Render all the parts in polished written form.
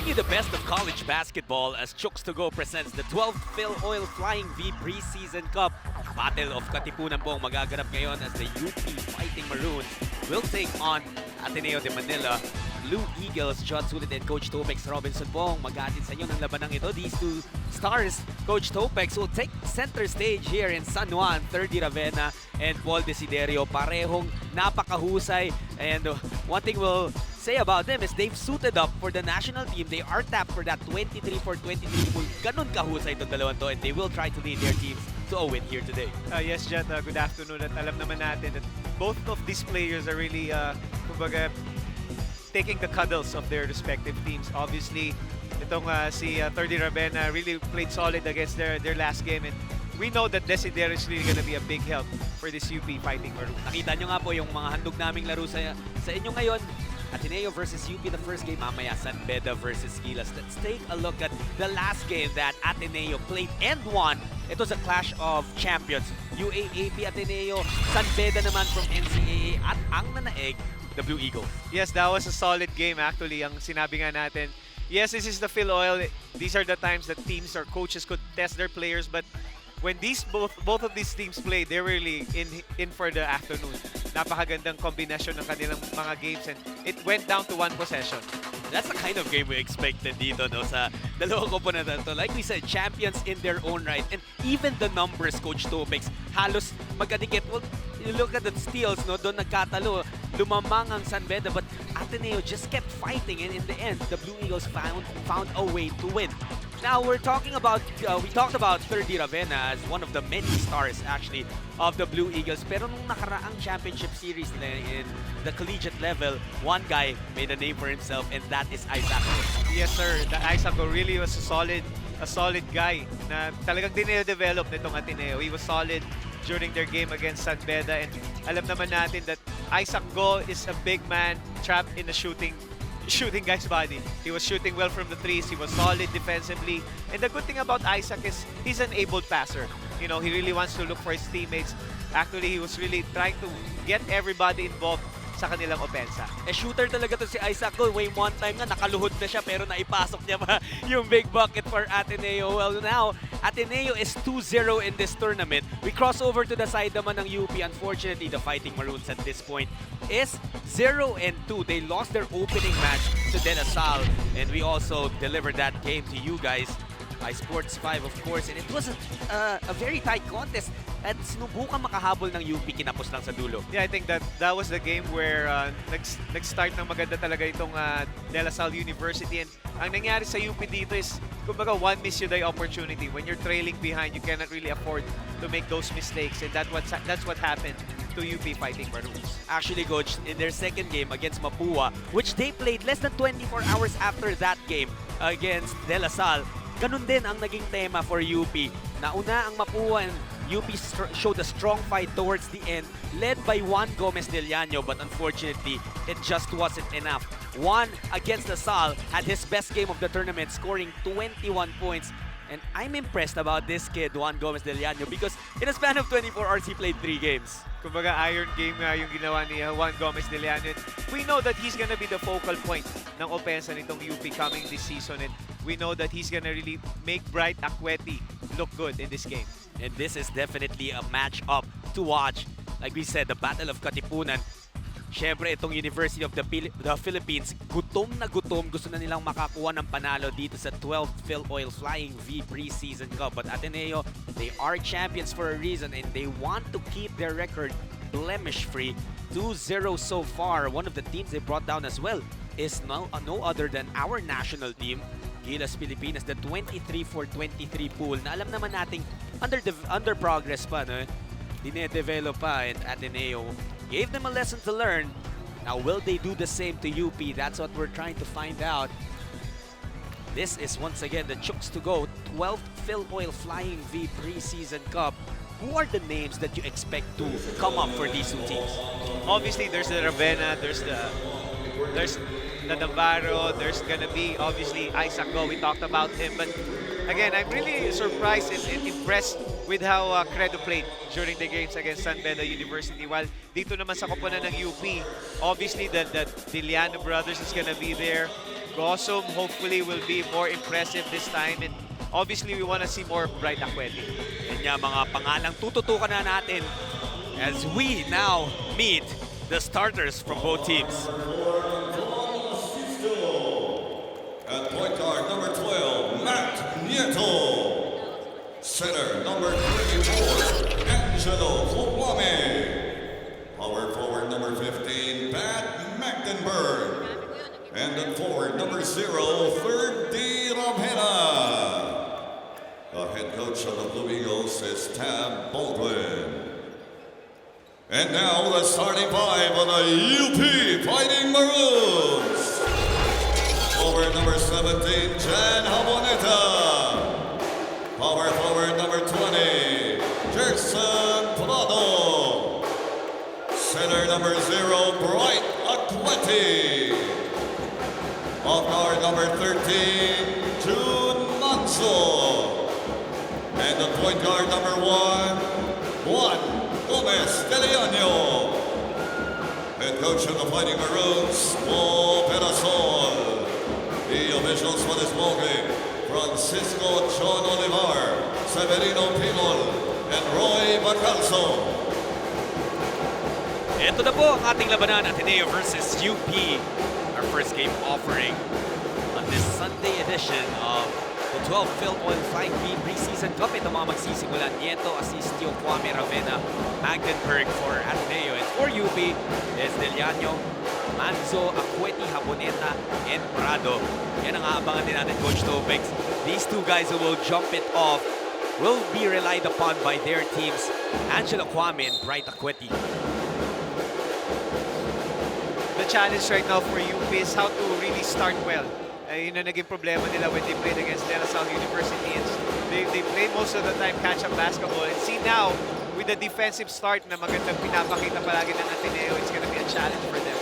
Bringing you the best of college basketball as Chooks to Go presents the 12th Filoil Flying V Preseason Cup. Battle of Katipunan po ang magaganap ngayon as the UP Fighting Maroons will take on Ateneo de Manila. Blue Eagles, John Sulit and Coach Topex Robinson po ang mag-aatid sa inyo ng labanang ito. These two stars, Coach Topex will take center stage here in San Juan. 30 Ravenna and Paul Desiderio, parehong napakahusay. And one thing we'll say about them is they've suited up for the national team. They are tapped for that 23 for 23 pool. Ganon kahusay itong dalawang to, and they will try to lead their teams to a win here today. Yes, Jet. Good afternoon. At alam naman natin that both of these players are really, kumbaga, taking the cuddles of their respective teams. Obviously, itong si 30 Ravenna really played solid against their last game, and we know that Desiderio is really going to be a big help for this UP Fighting Maroons. Nakita nyo nga po yung mga handog naming laro sa inyo ngayon. Ateneo versus UP the first game, mamaya San Beda versus Gilas. Let's take a look at the last game that Ateneo played and won. It was a clash of champions. UAAP Ateneo, San Beda naman from NCAA, at ang nanaig, the Blue Eagles. Yes, that was a solid game actually. Ang sinabi nga natin, yes, this is the Filoil. These are the times that teams or coaches could test their players, but when both of these teams played, they're really in for the afternoon. Napakagandang kombinasyon ng kanilang mga games, and it went down to one possession. That's the kind of game we expected dito, no, sa dalawang komponente to. Like we said, champions in their own right. And even the numbers, Coach Topex, halos magkadikit. Well, you look at the steals, no, doon nagkatalo. Lumamang ang San Beda, but Ateneo just kept fighting, and in the end, the Blue Eagles found a way to win. Now, we talked about 30 Ravenna as one of the many stars, actually, of the Blue Eagles. Pero nung nakaraang championship series in the collegiate level, one guy made a name for himself, and that is Isaac. Yes, sir. The Isaac really was a solid guy na talagang dinine-develop nitong Ateneo. He was solid during their game against San Beda, and alam naman natin that Isaac Go is a big man trapped in the shooting guy's body. He was shooting well from the threes. He was solid defensively. And the good thing about Isaac is he's an able passer. You know, he really wants to look for his teammates. Actually, he was really trying to get everybody involved sa kanilang opensa. Shooter talaga to si Isaac. One time nga nakaluhod na siya pero naipasok niya pa yung big bucket for Ateneo. Well, now, Ateneo is 2-0 in this tournament. We cross over to the side naman ng UP. Unfortunately, the Fighting Maroons at this point is 0-2. They lost their opening match to De La Salle, and we also delivered that game to you guys. Sports 5, of course, and it was a very tight contest at sinubukan makahabol ng UP, kinapos lang sa dulo. Yeah, I think that was the game where nag-start ng maganda talaga itong De La Salle University, and ang nangyari sa UP dito is kumbaga one miss you the opportunity. When you're trailing behind, you cannot really afford to make those mistakes, and that's what happened to UP Fighting Maroons. Actually, Coach, in their second game against Mapua, which they played less than 24 hours after that game against De La Salle, ganun din ang naging tema for UP. Nauna ang Mapua, and UP showed a strong fight towards the end, led by Juan Gomez del Llano, but unfortunately, it just wasn't enough. Juan against La Salle had his best game of the tournament, scoring 21 points. And I'm impressed about this kid, Juan Gomez del Llano, because in a span of 24 hours, he played 3 games. Kumbaga, iron game nga yung ginawa ni Juan Gomez del Llano. We know that he's gonna be the focal point ng opensa nitong UP coming this season, and we know that he's gonna really make Bright Akweti look good in this game. And this is definitely a match-up to watch. Like we said, the Battle of Katipunan. Siyempre, itong University of the Philippines, gutom na gutom. Gusto na nilang makakuha ng panalo dito sa 12th Filoil Flying V Preseason Cup. But Ateneo, they are champions for a reason, and they want to keep their record blemish-free. 2-0 so far. One of the teams they brought down as well is no other than our national team, Gilas Pilipinas, the 23 for 23 pool na alam naman nating under progress pa, no? Dine-develop pa, and Ateneo gave them a lesson to learn. Now, will they do the same to UP? That's what we're trying to find out. This is once again the Chooks to Go 12th Filoil Flying V Preseason Cup. Who are the names that you expect to come up for these two teams? Obviously, there's the Ravenna, there's the Navarro, there's gonna be obviously Isaac Go. We talked about him, but again, I'm really surprised and impressed with how Credo played during the games against San Beda University. While dito naman sa koponan ng UP, obviously the Diliano brothers is gonna be there. Gossum hopefully will be more impressive this time, and obviously we want to see more of Bright Aqueti. Yan nga mga pangalang tututukan na natin as we now meet the starters from both teams. At point guard, number 12, Matt Nieto. Center, number 34, Angelo Kwame. Power forward, number 15, Pat Magdenberg. And at forward, number 0, Ferdi Ramena. The head coach of the Blue Eagles is Tab Baldwin. And now the starting five of the UP Fighting Maroons. Forward number 17, Jan Haboneta. Power forward number 20, Jerson Prado. Center number 0, Bright Aqueti. Off guard number 13, June Manso. And the point guard number 1, Juan Gomez de Leon. Head coach of the Fighting Maroons, Paul Perasol. The officials for this ball game, Francisco John Olivar, Severino Pinol, and Roy Bacalso. Ito na po ang ating labanan, Ateneo versus UP. Our first game offering on this Sunday edition of the 12th Filoil 5B Preseason Cup. Ito mga magsisimula, Nieto, Asistio, Kwame, Ravena, Magdenberg for Ateneo. And for UP is Deliano, Manzo, Aqueti, Haboneta, and Prado. Yan ang aabangan din natin, Coach Topex. These two guys who will jump it off will be relied upon by their teams, Angelo Kwame and Bright Aqueti. The challenge right now for UP is how to really start well. Yun ang naging problema nila when they played against De La Salle University. They played most of the time catch-up basketball. And see now, with the defensive start na magandang pinapakita palagi ng Ateneo, it's gonna be a challenge for them.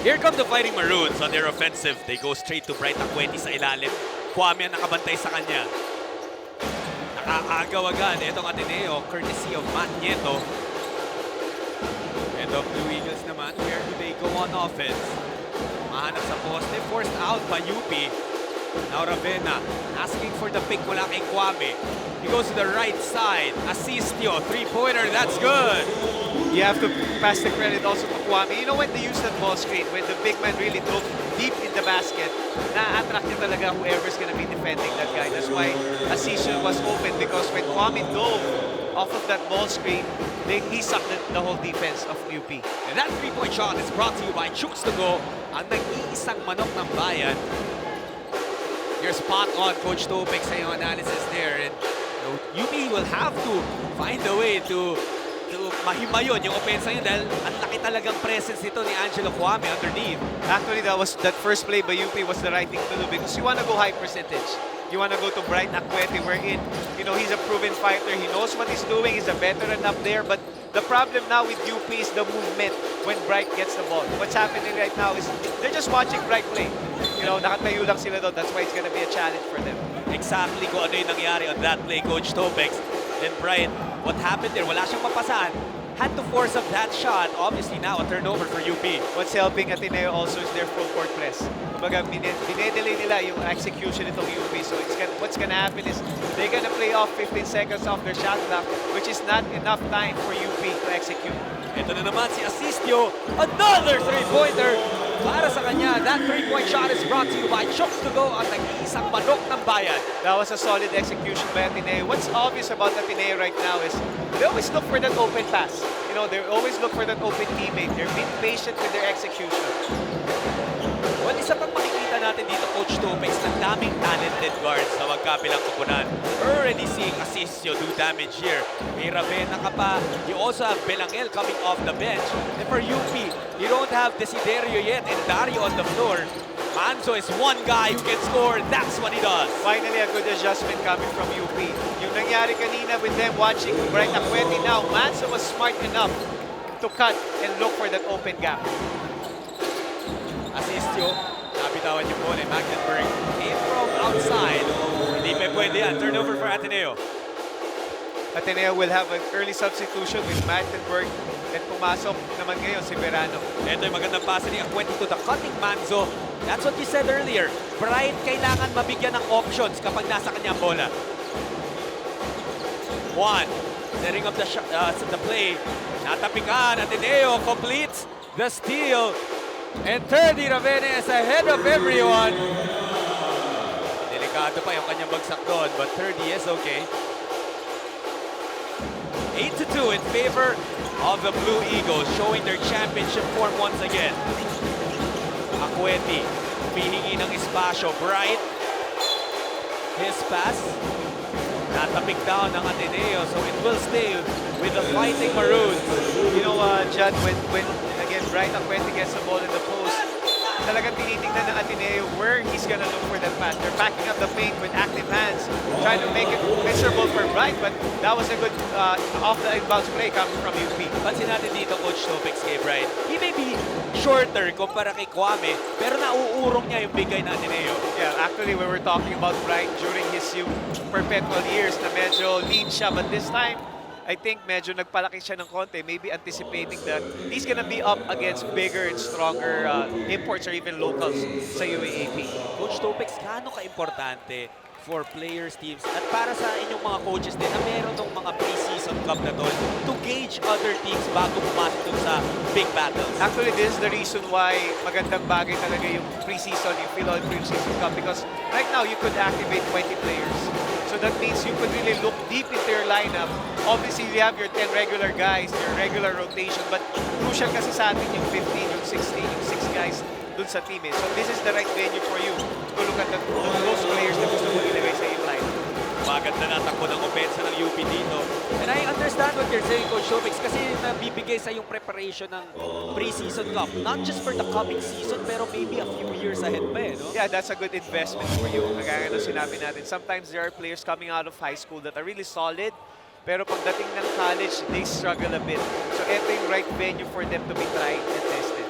Here come the Fighting Maroons on their offensive. They go straight to Bright Aqueti sa ilalim. Kwame ang nakabantay sa kanya. Nakaagaw agad itong Ateneo, courtesy of Matt Nieto. And the Blue Eagles naman, where do they go on offense? Mahanap sa poste, forced out by UP. Now Ravena asking for the pick mula kay Kwame. He goes to the right side. Asistio, three-pointer, that's good. You have to pass the credit also to Kwame. You know when they use that ball screen, when the big man really dove deep in the basket, na-attract niya talaga whoever's gonna be defending that guy. That's why Asistio was open, because when Kwame dove off of that ball screen, he sucked the whole defense of UP. And that three-point shot is brought to you by Chooks to Go, ang nag-iisang manok ng bayan. You're spot on, Coach Topic, sa iyong analysis there. And UP will have to find a way to mahimayon yung opensa niya dahil ang laki talagang presence nito ni Angelo Kwame underneath. Actually, that first play by UP was the right thing to do, because you want to go high percentage. You want to go to Bright Aqueti, wherein, you know, he's a proven fighter. He knows what he's doing. He's a veteran up there. But the problem now with UP is the movement when Bright gets the ball. What's happening right now is they're just watching Bright play. You know, nakatayo lang sila doon. That's why it's going to be a challenge for them. Exactly kung ano yung nangyari on that play, Coach Topex. Then Brian, what happened there? Wala siyang mapasahan. Had to force up that shot. Obviously now a turnover for UP. What's helping Ateneo also is their full court press. Kumbaga, dinedelay nila yung execution nitong UP. So what's gonna happen is they're gonna play off 15 seconds off their shot clock, which is not enough time for UP to execute. Ito na naman si Asistio. Another three-pointer para sa kanya. That three-point shot is brought to you by Chooks to Go, ang nag-iisang manok ng bayan. That was a solid execution by Ateneo. What's obvious about Ateneo right now is they always look for that open pass. You know, they always look for that open teammate. They're being patient with their execution. Well, isa pang makikita natin dito, Coach Topex, ang daming talented guards sa magkabilang koponan. Already seeing Asistio do damage here. May Ravena ka pa. You also have Belangel coming off the bench. And for UP, you don't have Desiderio yet and Dario on the floor. Manzo is one guy who can score. That's what he does. Finally, a good adjustment coming from UP. Yung nangyari kanina with them watching Bright Aqueti, now Manzo was smart enough to cut and look for that open gap. Asistio, nabitawan yung ball and Magdenberg came from outside. Hindi pa pwede yan. Turnover for Ateneo. Ateneo will have an early substitution with Mattenberg and pumasok naman ngayon si Verano. Ito yung magandang pasa ni Akwenti to the cutting Manzo. That's what you said earlier. Brian kailangan mabigyan ng options kapag nasa kanya ang bola. Juan, setting up the play. Natapikan, Ateneo completes the steal. And 30 Ravena is ahead of everyone. Delikado pa yung kanyang bagsak doon, but 30 is okay. 8-2 in favor of the Blue Eagles, showing their championship form once again. Akweti, pihingi ng espasyo. Bright, his pass. Natapik down ng Ateneo, so it will stay with the Fighting Maroons. You know, Judd, when again, Bright Akweti gets the ball in the post, talagang tinitingnan ng Ateneo where he's gonna look for that pass. They're backing up the paint with active hands, trying to make it miserable for Bright, but that was a good off the inbounds play coming from UP. Pansin natin dito, Coach Topix kay Bright. He may be shorter kumpara kay Kwame, pero nauurong niya yung bigay ng Ateneo. Yeah, actually, we were talking about Bright during his youth perpetual years na medyo lean siya, but this time, I think medyo nagpalaki siya ng konti, maybe anticipating that he's gonna be up against bigger and stronger imports or even locals sa UAAP. Coach Topix, gaano ka-importante for players, teams, at para sa inyong mga coaches din na meron ng mga preseason cup na doon to gauge other teams bago pumasok dun sa big battles? Actually, this is the reason why magandang bagay talaga yung preseason, yung Filoil Preseason Cup, because right now you could activate 20 players. So that means you could really look deep into your lineup. Obviously, you have your 10 regular guys, your regular rotation, but crucial kasi sa atin yung 15, yung 16, yung 6 guys dun sa team. So this is the right venue for you to look at those players na gusto mo ilagay sa iyong lineup. Maganda na takbo ng opensa ng UP dito. And I understand what you're saying, Coach Topix, kasi nabibigay sa yung preparation ng preseason cup. Not just for the coming season, pero maybe a few years ahead pa eh, no? Yeah, that's a good investment for you. Kagaya na sinabi natin, sometimes there are players coming out of high school that are really solid, pero pagdating ng college, they struggle a bit. So ito yung right venue for them to be tried and tested.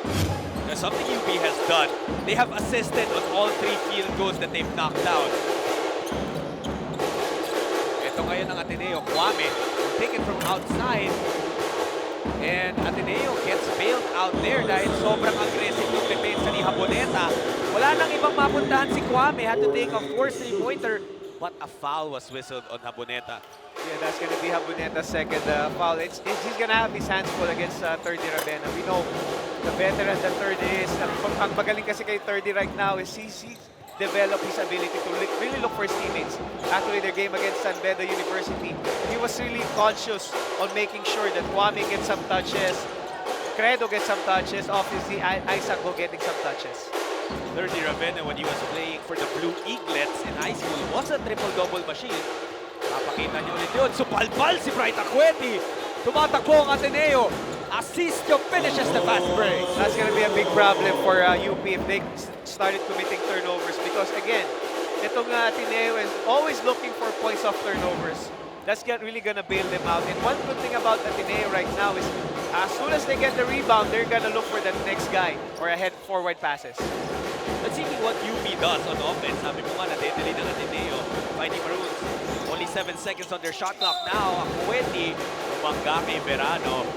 Now, something UP has done, they have assisted on all 3 field goals that they've knocked down. Ito ngayon ang Ateneo, Kwame, taken from outside. And Ateneo gets bailed out there dahil sobrang aggressive yung depensa ni Haboneta. Wala nang ibang mapuntahan si Kwame, had to take a forced 3-pointer, but a foul was whistled on Haboneta. Yeah, that's going to be Haboneta's second foul. He's going to have his hands full against 30 Ravena. We know the veteran that 30 is. Ang magaling kasi kay 30 right now is he's developed his ability to really look for his teammates. Actually, their game against San Beda University, he was really conscious on making sure that Kwame gets some touches, Credo gets some touches, obviously Isaac will getting some touches. 30 Ravena, when he was playing for the Blue Eaglets in high school, was a triple-double machine. Papakita niyo ulit yun. Supalpal si Bright Akweti. Tumatakbo ang Ateneo. Assist yung finishes the fast break. That's going to be a big problem for UP if they started committing turnovers, because again, itong Ateneo is always looking for points off turnovers. That's really going to bail them out. And one good thing about Ateneo right now is as soon as they get the rebound, they're going to look for that next guy or ahead forward passes. Let's see what UP does on offense. Sabi mo nga, nadedali ng Ateneo. Fighting Maroons. Only 7 seconds on their shot clock now. Akweti, umangga kay Verano.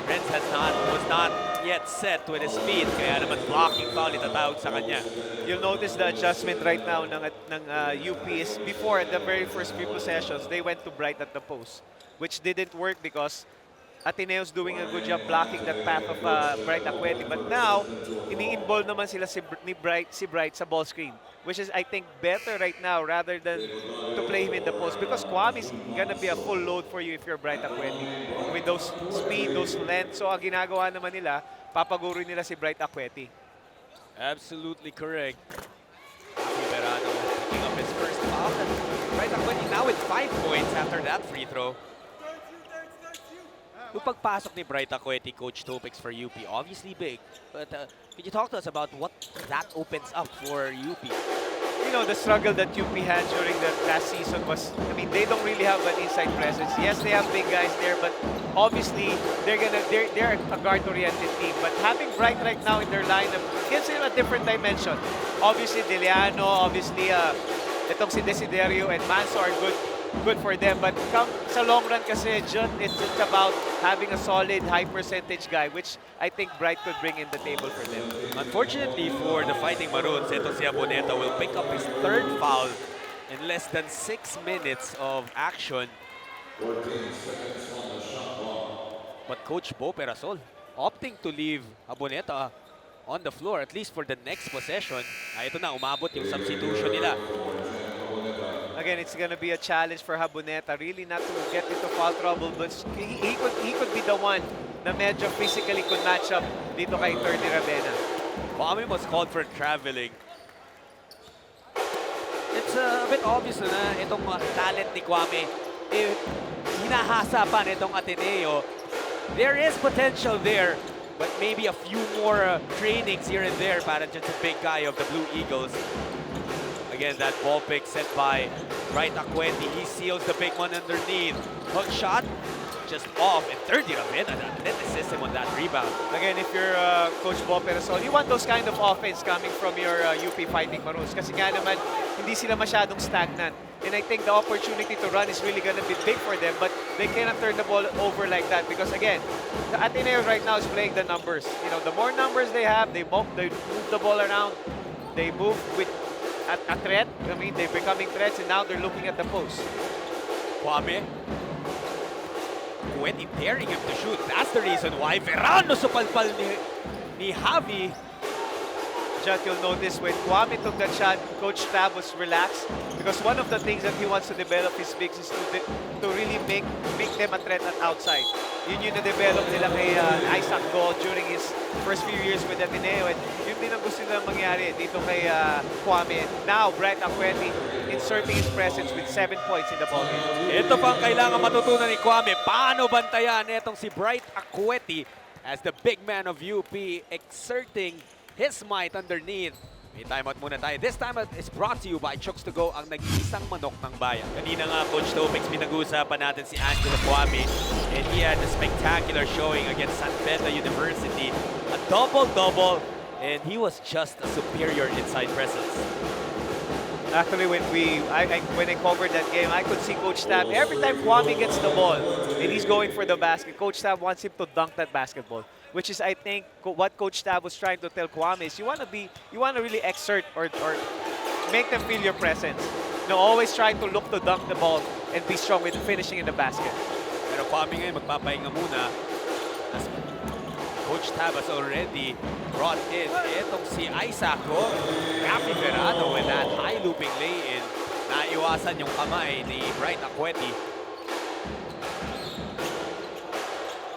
Renz was not yet set with his feet, kaya naman blocking foul itatawag sa kanya. You'll notice the adjustment right now ng UP is before at the very first few possessions, they went to Bright at the post, which didn't work because Ateneo's doing a good job blocking that path of Bright Akweti. But now, ini-involve naman sila si Bright sa ball screen, which is, I think, better right now rather than to play him in the post, because Kwame is gonna be a full load for you if you're Bright Akweti. With those speed, those length, so ang ginagawa naman nila, papaguro nila si Bright Akweti. Absolutely correct. Verano picking up his first foul. And Bright Akweti now with 5 points after that free throw. Yung pagpasok ni Bright Akweti, Coach Topix, for UP, obviously big. But could you talk to us about what that opens up for UP? You know, the struggle that UP had during the last season was, I mean, they don't really have an inside presence. Yes, they have big guys there, but obviously they're a guard-oriented team. But having Bright right now in their lineup gives them a different dimension. Obviously, Deliano, obviously, itong si Desiderio and Manso are good good for them. But sa long run kasi, John, it's about having a solid, high percentage guy, which I think Bright could bring in the table for them. Unfortunately for the Fighting Maroons, ito si Aboneta will pick up his third foul in less than 6 minutes of action. 14 seconds on the shot clock. But Coach Bo Perasol opting to leave Aboneta on the floor, at least for the next possession. Ito na, umabot yung substitution nila. Again, it's gonna be a challenge for Haboneta, really not to get into foul trouble, but he could be the one na medyo physically could match up dito kay 30 Ravena. Kwame was called for traveling. It's a bit obvious na itong talent ni Kwame, hinahasa pa nitong Ateneo. There is potential there, but maybe a few more trainings here and there para dyan sa big guy of the Blue Eagles. Again, that ball pick set by Bright Aquenti. He seals the big one underneath. Hook shot, just off. And 30 Ravena, that assist him on that rebound. Again, if you're Coach Bo Perasol, you want those kind of offense coming from your UP Fighting Maroons. Kasi nga naman, hindi sila masyadong stagnant. And I think the opportunity to run is really going to be big for them, but they cannot turn the ball over like that because, again, the Ateneo right now is playing the numbers. You know, the more numbers they have, they move the ball around, they move with a threat. I mean, they're becoming threats, and now they're looking at the post. Kwame. Kwenti daring him to shoot. That's the reason why. Verano supalpal ni Javi. Just you'll notice when Kwame took that shot, Coach Tab was relaxed because one of the things that he wants to develop his bigs is to really make them a threat at outside. Yun yung na-develop nila kay Isaac Go during his first few years with Ateneo, and yun din ang gusto nilang mangyari dito kay Kwame. Now, Bright Aquenti inserting his presence with 7 points in the ballgame. Ito pa ang kailangan matutunan ni Kwame. Paano bantayan itong si Bright Aqueti as the big man of UP exerting his might underneath. May timeout muna tayo. This timeout is brought to you by Chooks to Go, ang nag-iisang manok ng bayan. Kanina nga, Coach Topix, pinag-uusapan natin si Angelo Kwame, and he had a spectacular showing against San Beda University. A double-double, and he was just a superior inside presence. Actually, when I covered that game, I could see Coach Tab, every time Kwame gets the ball and he's going for the basket, Coach Tab wants him to dunk that basketball. Which is, I think, what Coach Tab was trying to tell Kwame is you want to really exert or make them feel your presence. You know, always try to look to dunk the ball and be strong with finishing in the basket. Pero Kwame ngayon magpapahinga muna as Coach Tab has already brought in itong si Isaac Go. Rafi Verano with that high looping lay-in. Naiwasan yung kamay ni Bright Aqueti.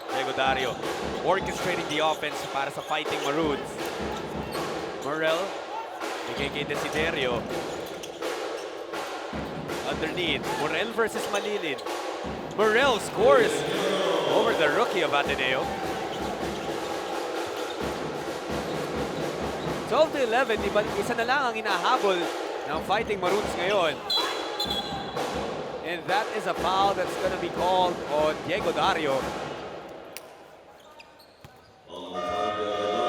Diego Dario orchestrating the offense para sa Fighting Maroons. Morel, bigay kay Desiderio. Underneath, Morel versus Malilin. Morel scores over the rookie of Ateneo. 12-11, isa na lang ang inahabol ng Fighting Maroons ngayon. And that is a foul that's gonna be called on Diego Dario.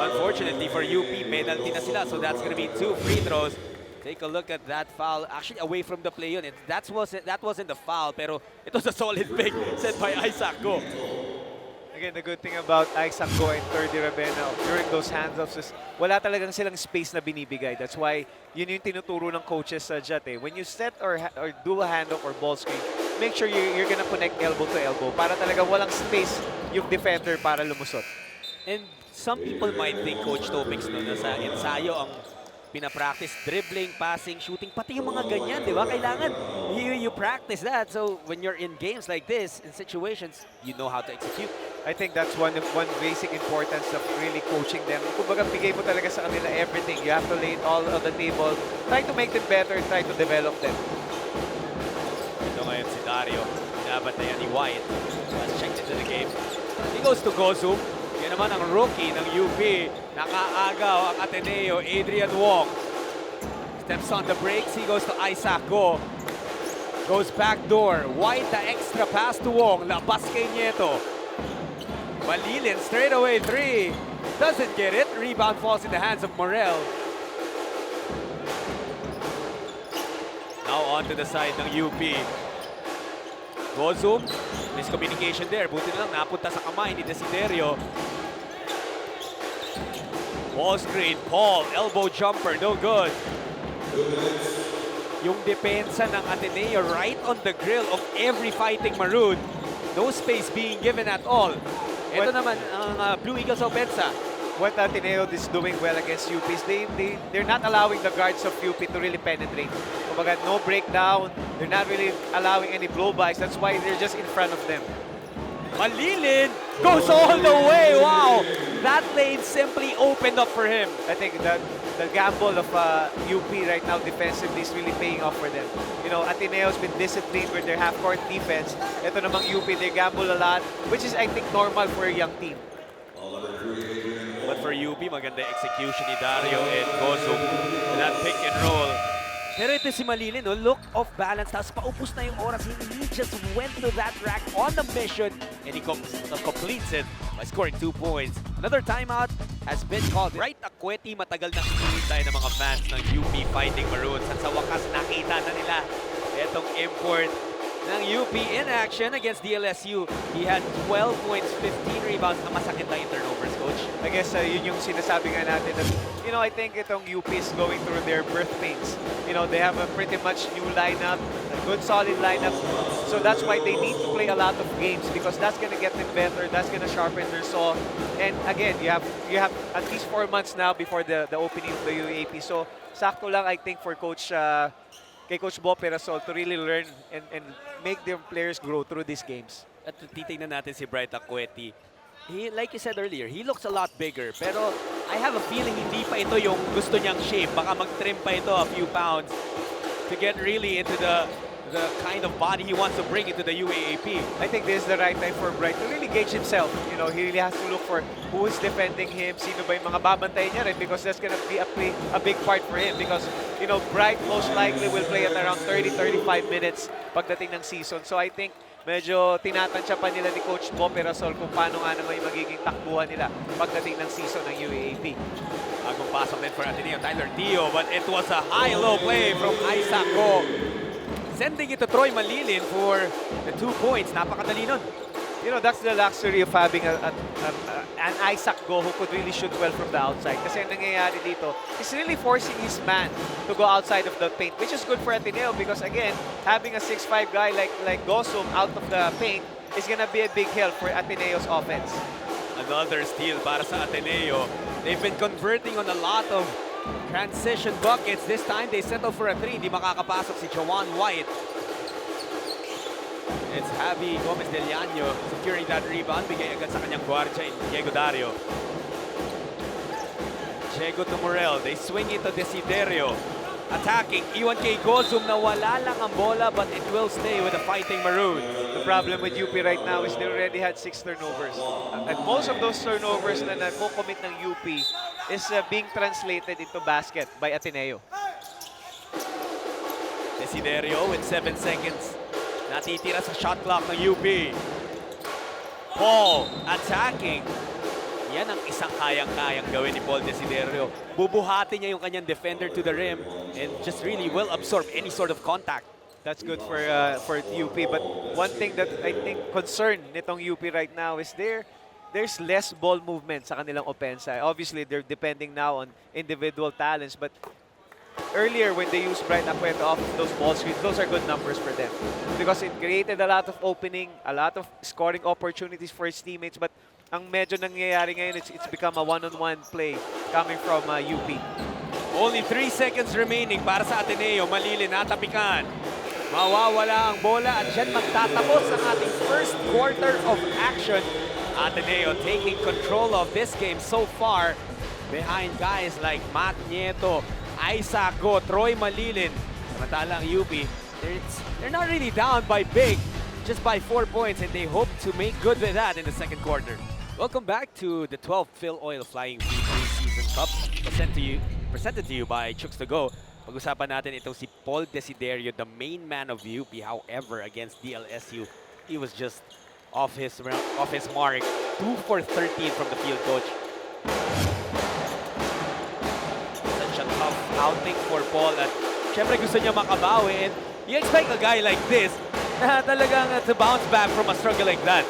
Unfortunately for UP, penalty na sila, so that's gonna be 2 free throws. Take a look at that foul, actually away from the play yun. That wasn't the foul, pero it was a solid pick set by Isaac Go. Again, the good thing about Isaac Go and 30 Ravena during those hands-offs is wala talagang silang space na binibigay. That's why yun yung tinuturo ng coaches sa Jat. When you set or do a handoff or ball screen, make sure you're gonna connect elbow to elbow para talaga walang space yung defender para lumusot. And some people might think Coach Topix no, na sa ensayo ang pinapractice, dribbling, passing, shooting, pati yung mga ganyan, di ba? Kailangan you practice that. So when you're in games like this, in situations, you know how to execute. I think that's one basic importance of really coaching them. Kumbaga, bigay mo talaga sa kanila everything. You have to lay it all on the table. Try to make them better, try to develop them. Ito ngayon si Dario, binabantayan ni White. Has checked into the game. He goes to Gozu. Yan naman ang rookie ng UP. Nakaagaw ang Ateneo, Adrian Wong. Steps on the brakes, he goes to Isaac Go. Goes back door. White, the extra pass to Wong. Labas kay Nieto. Malilin, straight away 3. Doesn't get it. Rebound falls in the hands of Morel. Now on to the side ng UP. Gozum, miscommunication there. Buti na lang napunta sa kamay ni Desiderio. Ball screen, Paul, elbow jumper, no good. Yung depensa ng Ateneo right on the grill of every fighting Maroon. No space being given at all. Ito naman ang Blue Eagles offensa. What Ateneo is doing well against UP is they're not allowing the guards of UP to really penetrate. Kumbaga, no breakdown. They're not really allowing any blowbacks. That's why they're just in front of them. Malilin goes all the way. Wow! That lane simply opened up for him. I think the gamble of UP right now defensively is really paying off for them. You know, Ateneo's been disciplined with their half-court defense. Ito namang UP, they gamble a lot, which is, I think, normal for a young team. But for UP, maganda execution ni Dario and Gozum. That pick and roll. Pero ito si Malilin, no? Look off balance. Tapos paupos na yung oras. He just went to that rack on the mission and he completes it by scoring 2 points. Another timeout has been called. Right Akweti, matagal na hinihintay ng mga fans ng UP Fighting Maroons. At sa wakas, nakita na nila itong import ng UP in action against DLSU. He had 12 points, 15 rebounds. Ang masakit na yung turnovers, coach. I guess yun yung sinasabi nga natin that, you know, I think itong UP is going through their birth pains. You know, they have a pretty much new lineup, a good solid lineup. So that's why they need to play a lot of games because that's going to get them better, that's going to sharpen their saw. And again, you have at least 4 months now before the opening of the UAP. So sakto lang, I think, for kay Coach Bo Perasol to really learn and make their players grow through these games. At titignan natin si Bright Akweti. He, like you said earlier, he looks a lot bigger. Pero I have a feeling hindi pa ito yung gusto niyang shape. Baka mag-trim pa ito a few pounds to get really into the kind of body he wants to bring into the UAAP. I think this is the right time for Bright to really gauge himself. You know, he really has to look for who is defending him, sino ba yung mga babantayan niya rin because that's gonna be a big part for him because, you know, Bright most likely will play at around 30-35 minutes pagdating ng season. So I think medyo tinatansya pa nila ni Coach Bo Perasol kung paano nga naman yung magiging takbuhan nila pagdating ng season ng UAAP. Agong pasok din for Ateneo, Tyler Tio, but it was a high-low play from Isaac Go. Sending it to Troy Malilin for the 2 points. Napakadali nun. You know, that's the luxury of having an Isaac Go who could really shoot well from the outside. Kasi ang nangyayari dito, he's really forcing his man to go outside of the paint, which is good for Ateneo because, again, having a 6'5" guy like Gosum out of the paint is gonna be a big help for Ateneo's offense. Another steal para sa Ateneo. They've been converting on a lot of transition buckets. This time, they settle for a 3. Hindi makakapasok si Jawan White. It's Javi Gomez Del Llano securing that rebound. Bigay agad sa kanyang guardia, Diego Dario. Diego to Morel. They swing it to Desiderio. Attacking. Iwan kay Gozum na wala lang ang bola but it will stay with the Fighting Maroon. The problem with UP right now is they already had 6 turnovers. And most of those turnovers na nako-commit ng UP is being translated into basket by Ateneo. Desiderio with 7 seconds. Natitira sa shot clock ng UP. Paul attacking. Yan ang isang kayang-kayang gawin ni Paul Desiderio. Bubuhati niya yung kanyang defender to the rim and just really will absorb any sort of contact. That's good for UP. But one thing that I think concern nitong UP right now is there's less ball movement sa kanilang offense. Obviously, they're depending now on individual talents. But earlier, when they used Bright Akweti off those ball screens, those are good numbers for them. Because it created a lot of opening, a lot of scoring opportunities for his teammates. But ang medyo nangyayari ngayon, it's become a one-on-one play coming from UP. Only 3 seconds remaining para sa Ateneo. Malilin, natapikan. Mawawala ang bola at dyan magtatapos ang ating first quarter of action. Ateneo taking control of this game so far behind guys like Matt Nieto, Isaac Go, Troy Malilin. Samantala ang UP, they're not really down by big, just by 4 points, and they hope to make good with that in the second quarter. Welcome back to the 12th Filoil Flying V Preseason Cup, presented to you by Chooks to Go. Pag-usapan natin itong si Paul Desiderio, the main man of UP. However, against DLSU, he was just off his mark. 2 for 13 from the field, coach. Such a tough outing for Paul. At syempre gusto niya makabawi. And you expect a guy like this na talagang to bounce back from a struggle like that.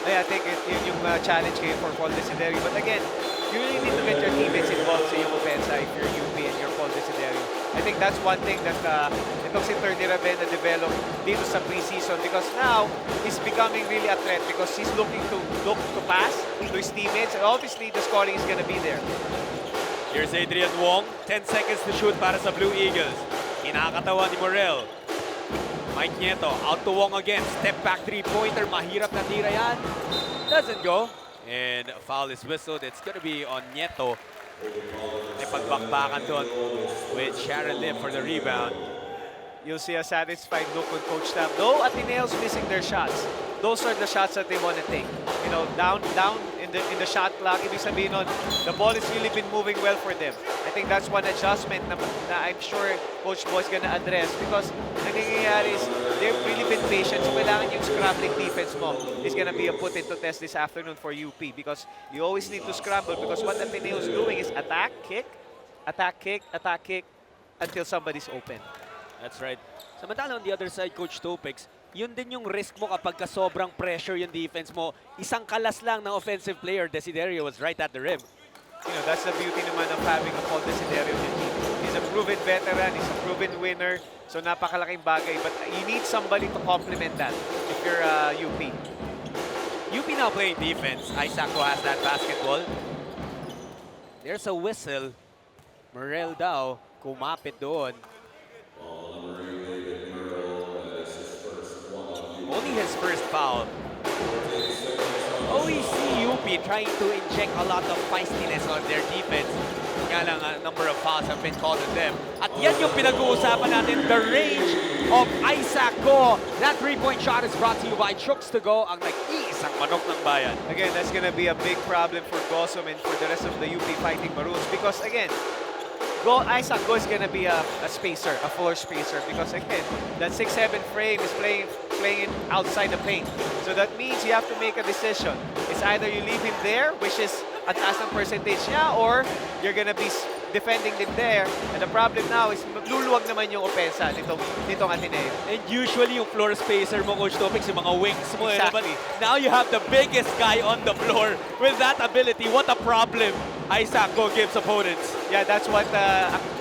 I think yun yung challenge kayo for Paul Desiderio. But again, you really need to get your teammates involved sa yung offensa if you're UP and you're Paul Desiderio. I think that's one thing that itong si Terdy Ravena developed dito sa preseason because now he's becoming really a threat because he's looking to pass to his teammates and obviously the scoring is gonna be there. Here's Adrian Wong, 10 seconds to shoot para sa Blue Eagles. Kinakatawa ni Morel. Mike Nieto, out to Wong again. Step back three-pointer. Mahirap na tira yan. Doesn't go. And a foul is whistled. It's gonna be on Nieto. May pagbakbakan doon with Sharon Lim for the rebound. You'll see a satisfied look with Coach Tam. Though Ateneo's missing their shots, those are the shots that they want to take. You know, down in the shot clock. Ibig sabihin nun, the ball has really been moving well for them. I think that's one adjustment na I'm sure Coach Boy's gonna address because nangyayari is they've really been patient. So kailangan yung scrambling defense mo is gonna be a put into test this afternoon for UP because you always need to scramble because what Ateneo's doing is attack, kick, attack, kick, attack, kick until somebody's open. That's right. Samantala on the other side, Coach Topix, yun din yung risk mo kapag sobrang pressure yung defense mo. Isang kalas lang ng offensive player, Desiderio was right at the rim. You know, that's the beauty naman of having a Paul Desiderio in your team. He's a proven veteran, he's a proven winner, so napakalaking bagay. But you need somebody to complement that if you're UP. UP now playing defense. Isako has that basketball. There's a whistle. Morel daw, kumapit doon. Only his first foul. We see UP trying to inject a lot of feistiness on their defense. Kaya lang, a number of fouls have been called on them. At yan yung pinag-uusapan natin, the range of Isaac Go. That three-point shot is brought to you by Chooks to Go, ang nag-iisang manok ng bayan. Again, that's gonna be a big problem for Gosom and for the rest of the UP Fighting Maroons because again, Isaac Go is gonna be a spacer, a floor spacer because again, that 6'7" frame is playing outside the paint. So that means you have to make a decision. It's either you leave him there, which is at taas ng percentage niya, or you're gonna be defending them there. And the problem now is luluwag naman yung opensa nitong Ateneo. And usually yung floor spacer mo, Coach Topix, yung mga wings mo. Exactly. But now you have the biggest guy on the floor with that ability. What a problem Isaac Go gives opponents. Yeah, that's what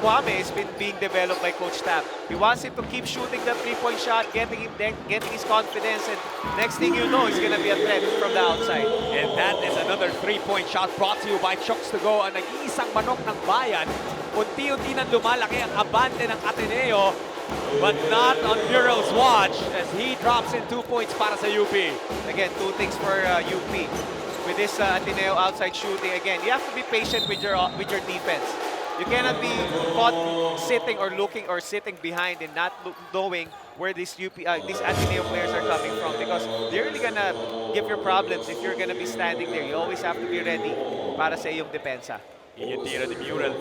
Kwame has been being developed by Coach Tab. He wants him to keep shooting that three-point shot, getting his confidence, and next thing you know, he's gonna be a threat from the outside. And that is another three-point shot brought to you by Chooks to Go. Ang nag-iisang manok ng bayan. Unti-unti nang lumalaki ang abante ng Ateneo, but not on Bureau's watch as he drops in 2 points para sa UP. Again, two things for UP. With this Ateneo outside shooting, again, you have to be patient with your defense. You cannot be caught sitting or looking or sitting behind and not knowing where these Ateneo players are coming from because they're really gonna give you problems if you're gonna be standing there. You always have to be ready para sa iyong depensa. Yun yung tira ni Mural.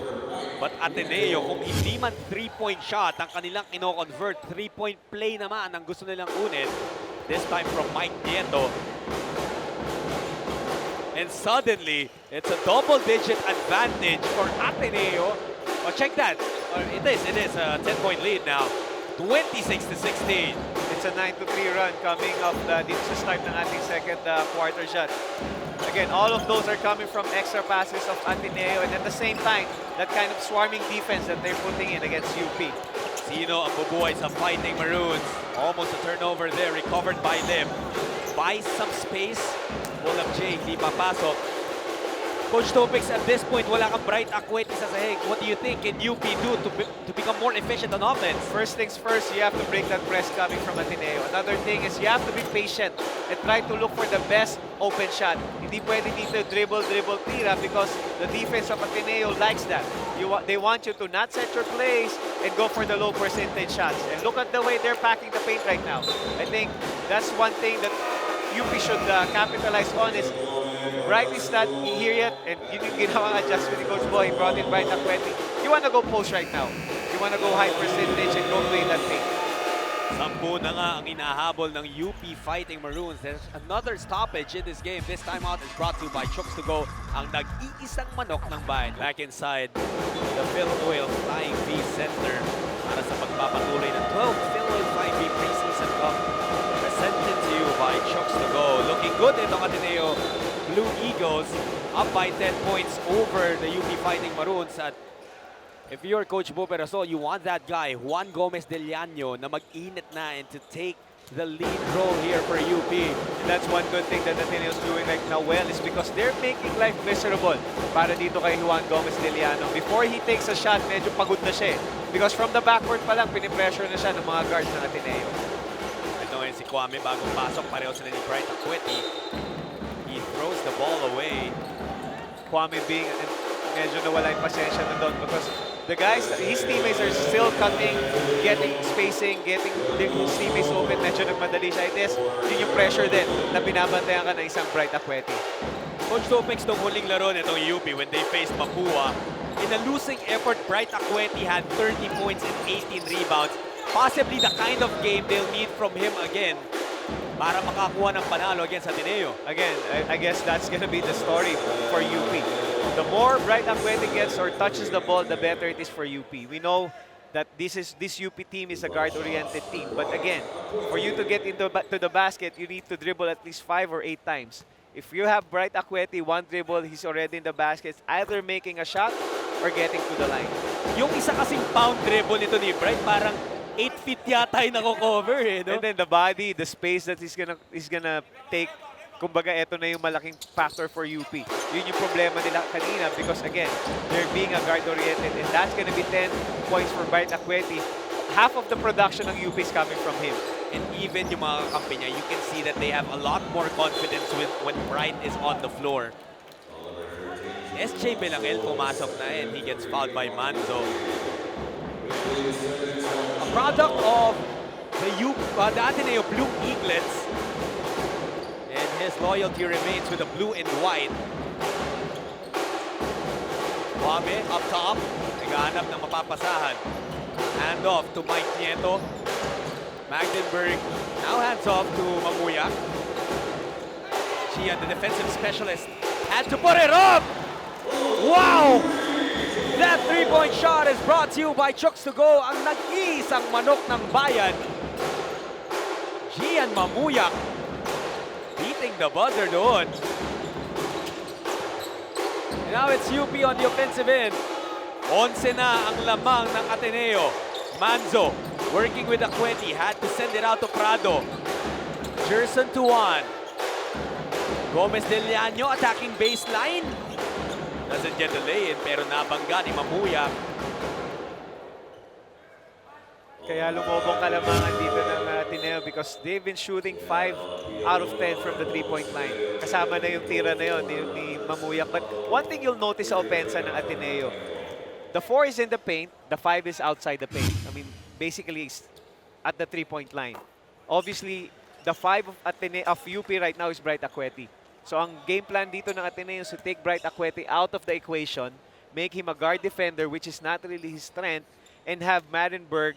But Ateneo, kung hindi man 3-point shot ang kanilang kino-convert, 3-point play naman ang gusto nilang kunin. This time from Mike Nieto. And suddenly, it's a double-digit advantage for Ateneo. Oh, check that. It is a 10-point lead now. 26-16. It's a 9-3 run coming up dito sa start ng ating second quarter shot. Again, all of those are coming from extra passes of Ateneo and at the same time, that kind of swarming defense that they're putting in against UP. Sino ang bubuhay sa Fighting Maroons? Almost a turnover there, recovered by Lim. Buys some space. Ball of J, hindi papasok. Coach Topix, at this point, wala kang bright Akweti sa sahig. What do you think can UP do to become more efficient on offense? First things first, you have to break that press coming from Ateneo. Another thing is you have to be patient and try to look for the best open shot. Hindi pwede dito dribble, tira because the defense of Ateneo likes that. They want you to not set your plays and go for the low percentage shots. And look at the way they're packing the paint right now. I think that's one thing that UP should capitalize on is Bright is not here yet, and yun yung ginawang adjustment ni Coach Boy. He brought in Bright Akweti. You want to go post right now. You want to go high percentage and go play that paint. 10 na nga ang inahabol ng UP Fighting Maroons. There's another stoppage in this game. This time out is brought to you by Chooks to Go, ang nag-iisang manok ng bayan. Back inside the Filoil Flying V Center para sa pagpapatuloy ng 12th Filoil Filoil 5V Preseason Cup presented to you by Chooks to Go. Looking good itong Ateneo Blue Eagles, up by 10 points over the UP Fighting Maroons. At if you're Coach Bo Perasol, you want that guy, Juan Gomez Del Llano, na mag-init na and to take the lead role here for UP. And that's one good thing that Ateneo's doing right now well is because they're making life miserable para dito kay Juan Gomez Del Llano. Before he takes a shot, medyo pagod na siya eh. Because from the backcourt pa lang, pinipressure na siya ng mga guards ng Ateneo. Ito ngayon si Kwame, bagong pasok, pareho sila ni Bright Akweti. He throws the ball away. Kwame being, medyo nawala yung pasensya na doon because the guys, his teammates are still cutting, getting spacing, getting his teammates open. Medyo nagmadali siya. It is, yun yung pressure din na binabantayan ka ng isang Bright Akweti. Coach Topix nung huling laro nitong UP when they faced Mapua. In a losing effort, Bright Akweti had 30 points and 18 rebounds. Possibly the kind of game they'll need from him again para makakuha ng panalo against Ateneo. Again, I guess that's gonna be the story for UP. The more Bright Akweti gets or touches the ball, the better it is for UP. We know that this UP team is a guard-oriented team. But again, for you to get to the basket, you need to dribble at least 5 or 8 times. If you have Bright Akweti, one dribble, he's already in the basket, either making a shot or getting to the line. Yung isa kasing pound dribble nito ni Bright, parang 8 feet yata yung nako-cover eh, no? And then the body, the space that he's gonna take, kumbaga eto na yung malaking factor for UP. Yun yung problema nila kanina because again, they're being a guard-oriented and that's gonna be 10 points for Bright Akweti. Half of the production ng UP is coming from him. And even yung mga kakampi niya, you can see that they have a lot more confidence when Bright is on the floor. SJ Belangel pumasok na and he gets fouled by Manzo. A product of the Ateneo Blue Eaglets. And his loyalty remains with the blue and white. Kwame up top, naghahanap ng mapapasahan. Hand off to Mike Nieto. Magdenberg now hands off to Mamuya. Gian, the defensive specialist, had to put it up! Wow! That three-point shot is brought to you by Chooks to Go, ang nag-iisang manok ng bayan. Gian Mamuya beating the buzzer doon. And now it's UP on the offensive end. 11 na ang lamang ng Ateneo. Manzo working with Akweti, had to send it out to Prado. Jerson to 1. Gomez Del Llano attacking baseline. Doesn't get the lay-in pero nabangga ni Mamuya. Kaya lumobong kalamangan dito ng Ateneo because they've been shooting 5 out of 10 from the three-point line. Kasama na yung tira na yun ni Mamuyak. But one thing you'll notice sa opensa ng Ateneo, the 4 is in the paint, the 5 is outside the paint. I mean, basically it's at the three-point line. Obviously, the 5 of UP right now is Bright Akweti. So ang game plan dito ng Ateneo is to take Bright Akweti out of the equation, make him a guard defender, which is not really his strength, and have Madenberg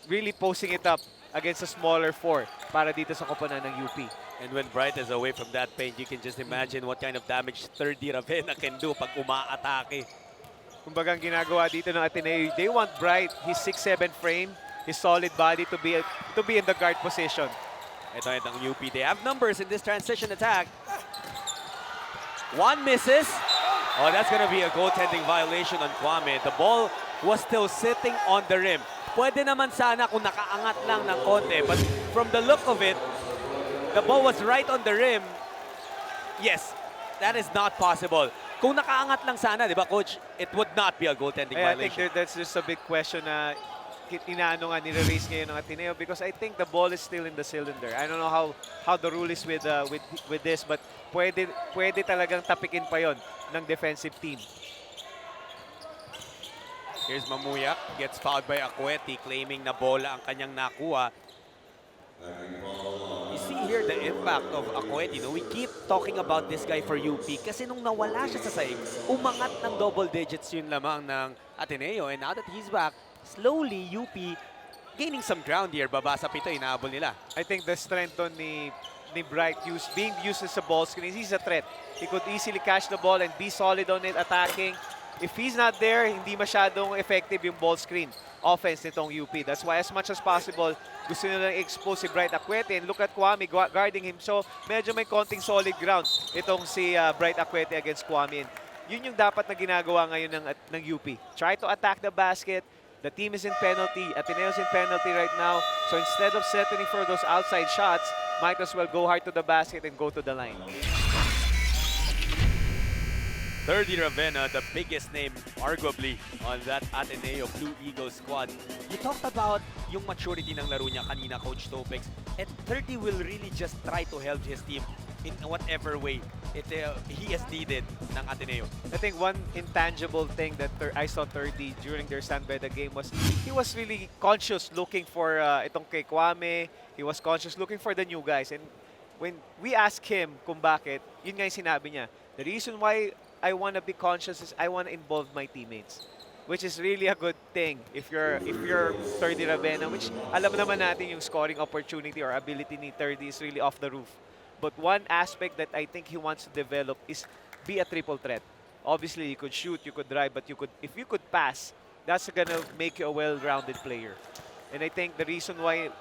really posting it up against a smaller 4 para dito sa koponan ng UP. And when Bright is away from that paint, you can just imagine what kind of damage 30 Ravenna can do pag umaatake. Kumbaga ang ginagawa dito ng Ateneo, they want Bright, his 6'7" frame, his solid body to be in the guard position. Ito ang UP. They have numbers in this transition attack. One misses. Oh, that's gonna be a goaltending violation on Kwame. The ball was still sitting on the rim. Pwede naman sana kung nakaangat lang ng konti. But from the look of it, the ball was right on the rim. Yes, that is not possible. Kung nakaangat lang sana, di ba, Coach, it would not be a goaltending I violation. think that's just a big question na inaano nga, nire-raise ngayon ng Ateneo because I think the ball is still in the cylinder. I don't know how the rule is with this, but pwede talagang tapikin pa yon ng defensive team. Here's Mamuya, gets fouled by Akweti, claiming na bola ang kanyang nakuha. You see here the impact of Akweti. No? We keep talking about this guy for UP kasi nung nawala siya sa saig, umangat ng double digits yun lamang ng Ateneo. And now that he's back, slowly UP gaining some ground here. Baba sa pito, inaabol nila. I think the strength on ni Bright being used as a ball screen, he's a threat. He could easily catch the ball and be solid on it, attacking. if he's not there, hindi masyadong effective yung ball screen offense nitong UP. That's why as much as possible, gusto nilang expose si Bright Acuete. And look at Kwame guarding him. So medyo may konting solid ground itong si Bright Acuete against Kwame. And yun yung dapat na ginagawa ngayon ng UP. Try to attack the basket. The team is in penalty. Ateneo's in penalty right now. So instead of settling for those outside shots, might as well go hard to the basket and go to the line. 30 Ravenna, the biggest name arguably on that Ateneo Blue Eagles squad. You talked about yung maturity ng laro niya kanina, Coach Topex. And 30 will really just try to help his team in whatever way he is needed ng Ateneo. I think one intangible thing that I saw 30 during their San Beda game was he was really conscious looking for itong kay Kwame. He was conscious looking for the new guys. And when we asked him kung bakit, yun nga yung sinabi niya. The reason why I want to be conscious is I want to involve my teammates, which is really a good thing if you're 30 Ravenna, which alam naman natin yung scoring opportunity or ability ni 30 is really off the roof. But one aspect that I think he wants to develop is be a triple threat. Obviously, you could shoot, you could drive, but if you could pass, that's gonna make you a well-rounded player. And I think the reason why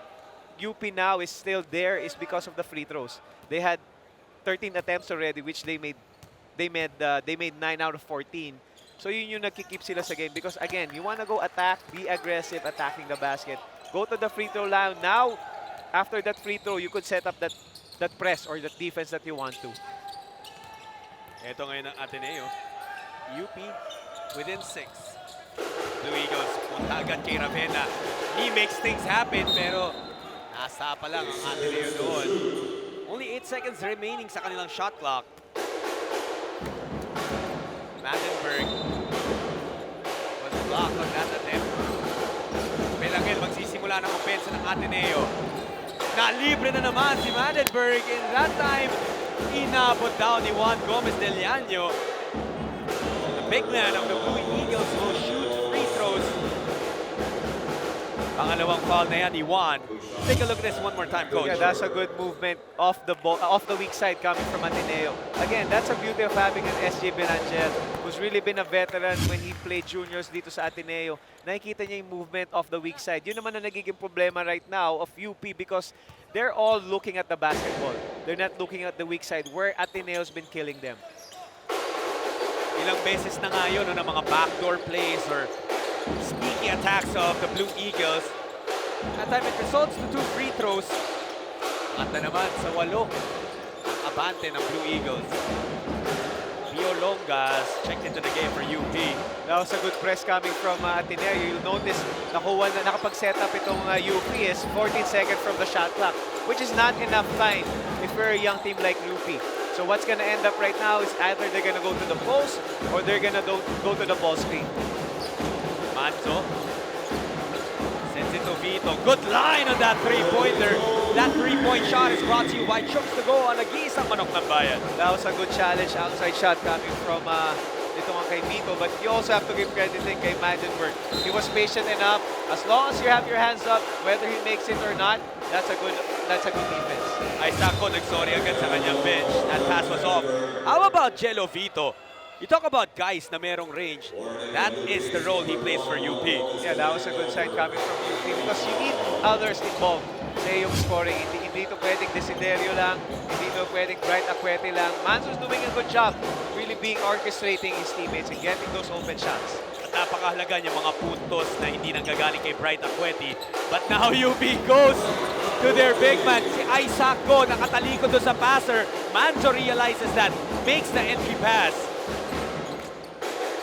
UP now is still there is because of the free throws. They had 13 attempts already, which they made 9 out of 14. So yun yung nagkikeep sila sa game because again, you want to go attack, be aggressive, attacking the basket. Go to the free throw line. Now, after that free throw, you could set up that press or that defense that you want to. Ito ngayon ng Ateneo. UP within 6. Blue Eagles, punta agad kay Ravenna. He makes things happen pero nasa pa lang ang Ateneo doon. Only 8 seconds remaining sa kanilang shot clock. Vandenberg was blocked on that attempt. Belangel magsisimula ng opensa ng Ateneo. Nalibre na naman si Vandenberg and that time inabot down ni Juan Gomez del Llano. The big man of the Blue Eagles will shoot free throws. Pangalawang foul na yan ni Juan. Take a look at this one more time, Coach. Yeah, that's a good movement off the ball, off the weak side coming from Ateneo. Again, that's a beauty of having an SJ Belangel who's really been a veteran when he played juniors dito sa Ateneo. Nakikita niya yung movement off the weak side. Yun naman ang nagiging problema right now of UP because they're all looking at the basketball. They're not looking at the weak side where Ateneo's been killing them. Ilang beses na nga yun ng mga backdoor plays or sneaky attacks of the Blue Eagles. That time it results to 2 free throws. At na naman sa 8 ang abante ng Blue Eagles. Pio Longas checked into the game for UP. That was a good press coming from Ateneo. You'll notice nakapag-set up itong UP is 14 seconds from the shot clock, which is not enough time if we're a young team like UP. So what's going to end up right now is either they're going to go to the post or they're going to go to the ball screen. Manzo sends it to Vito. Good line on that three-pointer. That three-point shot is brought to you by Chooks to Go on nag-iisang manok ng bayan. That was a good challenge, outside shot coming from ito nga kay Vito. But you also have to give credit din kay Vandenberg. He was patient enough. As long as you have your hands up, whether he makes it or not, that's a good defense. Ay Sako nag-sorry agad sa kanyang bench. That pass was off. How about Jello Vito? You talk about guys na merong range. That is the role he plays for UP. Yeah, that was a good sign coming from UP because you need others involved sa yung scoring. Hindi ito pwedeng Desiderio lang, hindi ito pwedeng Bright Acuete lang. Manzo's doing a good job really being orchestrating his teammates and getting those open shots. At napakahalaga niya mga puntos na hindi nanggagaling kay Bright Acuete. But now UP goes to their big man. Si Isaac Go nakatalikod doon sa passer. Manzo realizes that, makes the entry pass.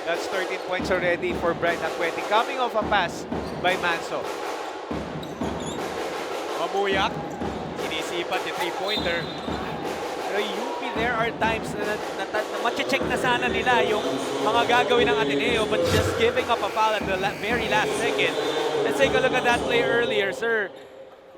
That's 13 points already for Bright Acuete. Coming off a pass by Manso. Mamuyak. Sinisipat yung three-pointer. Pero UP, there are times na mache-check na sana nila yung mga gagawin ng Ateneo but just giving up a foul at the very last second. Let's take a look at that play earlier, sir.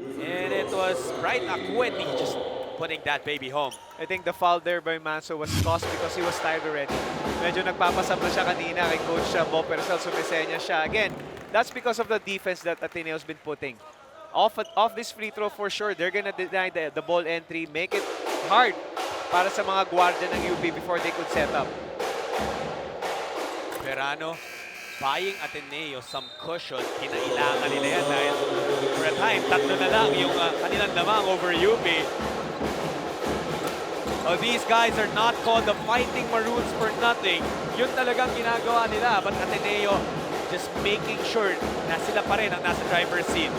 And it was Bright Acuete just putting that baby home. I think the foul there by Manso was caused because he was tired already. Medyo nagpapasap na siya kanina kay Coach Bo Percel, sumisenya siya. Again, that's because of the defense that Ateneo's been putting. Off this free throw for sure, they're gonna deny the ball entry, make it hard para sa mga guardia ng UP before they could set up. Verano buying Ateneo some cushion. Kinailangan nila yan dahil for a time, tatlo na lang yung kanilang lamang over UP. Oh, these guys are not called the Fighting Maroons for nothing. Yun talagang ginagawa nila. But Ateneo just making sure na sila pa rin ang nasa driver's seat.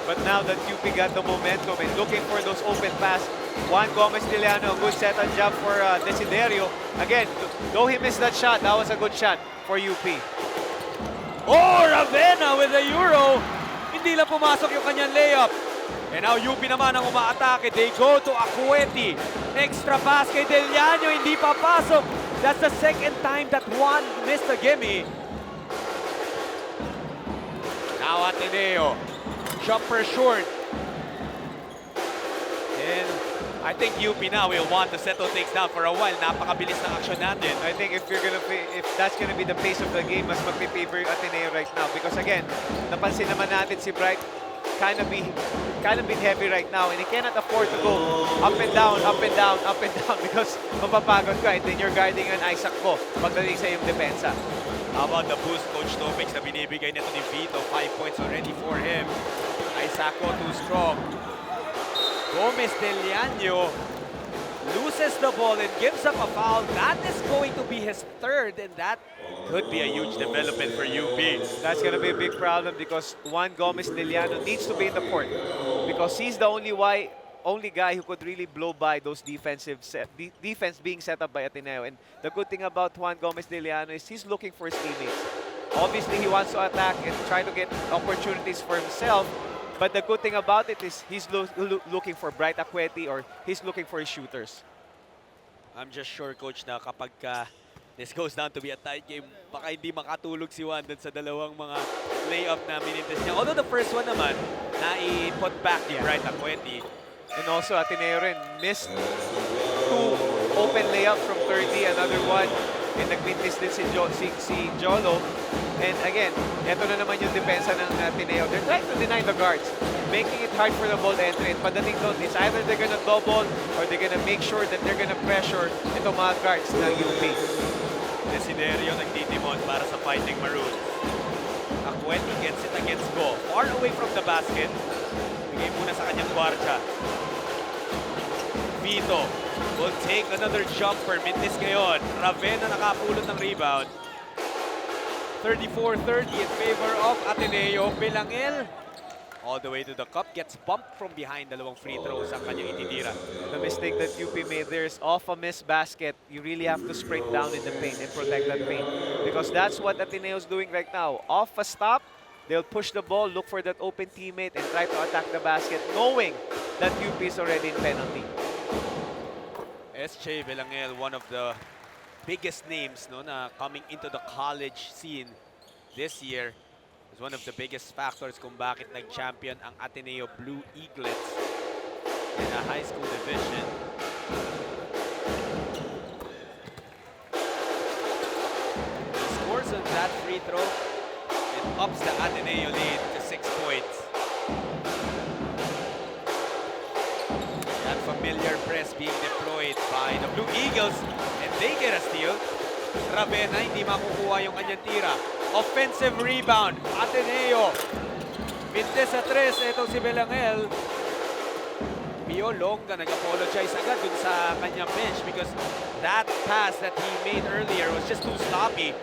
But now that UP got the momentum and looking for those open pass, Juan Gomez Diliano, a good set-up job for Desiderio. Again, though he missed that shot, that was a good shot for UP. Oh, Ravenna with a Euro. Hindi lang pumasok yung kanyang layup. And now UP naman ang umaatake. They go to Acueti. Extra pass kay Deliano, hindi papasok. That's the second time that Juan missed a gimme. Now Ateneo. Jumper short. And I think UP now will want to settle things down for a while. Napakabilis ng action natin. I think if that's gonna be the pace of the game, mas magpi-favor yung Ateneo right now. Because again, napansin naman natin si Bright kind of been heavy right now, and he cannot afford to go up and down, up and down, up and down because mapapagod ka, and then you're guarding an Isaac ko pagdating sa iyong depensa. How about the boost, Coach Topics, na binibigay nito ni Vito? 5 points already for him. Isaaco too strong. Gomez Deliano loses the ball and gives up a foul. That is going to be his third, and that could be a huge development for UP. That's gonna be a big problem because Juan Gomez Diliano needs to be in the court because he's the only guy who could really blow by those defense being set up by Ateneo. And the good thing about Juan Gomez Diliano is he's looking for his teammates. Obviously, he wants to attack and try to get opportunities for himself. But the good thing about it is he's looking for Bright Acueti, or he's looking for his shooters. I'm just sure, Coach, na kapag this goes down to be a tight game, baka hindi makatulog si Juan dun sa dalawang mga layup na minintes niya. Although the first one naman, na-put back ni Bright Acueti. And also, Ateneo rin missed 2 open layup from 30, another one. And nag-miss din si Jolo. And again, eto na naman yung depensa ng Ateneo. They're trying to deny the guards, making it hard for the ball entry. And pagdating doon, it's either they're gonna double or they're gonna make sure that they're gonna pressure itong mga guards ng UP. Desiderio nagtitimon para sa Fighting Maroons. Acueti gets it against Go. Far away from the basket. Bigay muna sa kanyang gwardiya. Vito will take another jumper. Mintis ngayon. Ravenna nakapulot ng rebound. 34-30 in favor of Ateneo. Belangel all the way to the cup. Gets bumped from behind. Dalawang free throws ang kanyang ititira. The mistake that UP made there is off a missed basket. You really have to sprint down in the paint and protect that paint. Because that's what Ateneo's doing right now. Off a stop, they'll push the ball, look for that open teammate, and try to attack the basket, knowing that UP is already in penalty. SJ Belangel, one of the biggest names no, na coming into the college scene this year, is one of the biggest factors kung bakit nag-champion ang Ateneo Blue Eaglets in the high school division. He scores on that free throw and ups the Ateneo lead to 6 points. That familiar press being deployed by the Blue Eagles, and they get a steal. Ravenna hindi makukuha yung kanyang tira. Offensive rebound, Ateneo. Mintes sa 3, itong si Belangel. Pio Longa nag-apologize agad dun sa kanyang bench because that pass that he made earlier was just too sloppy.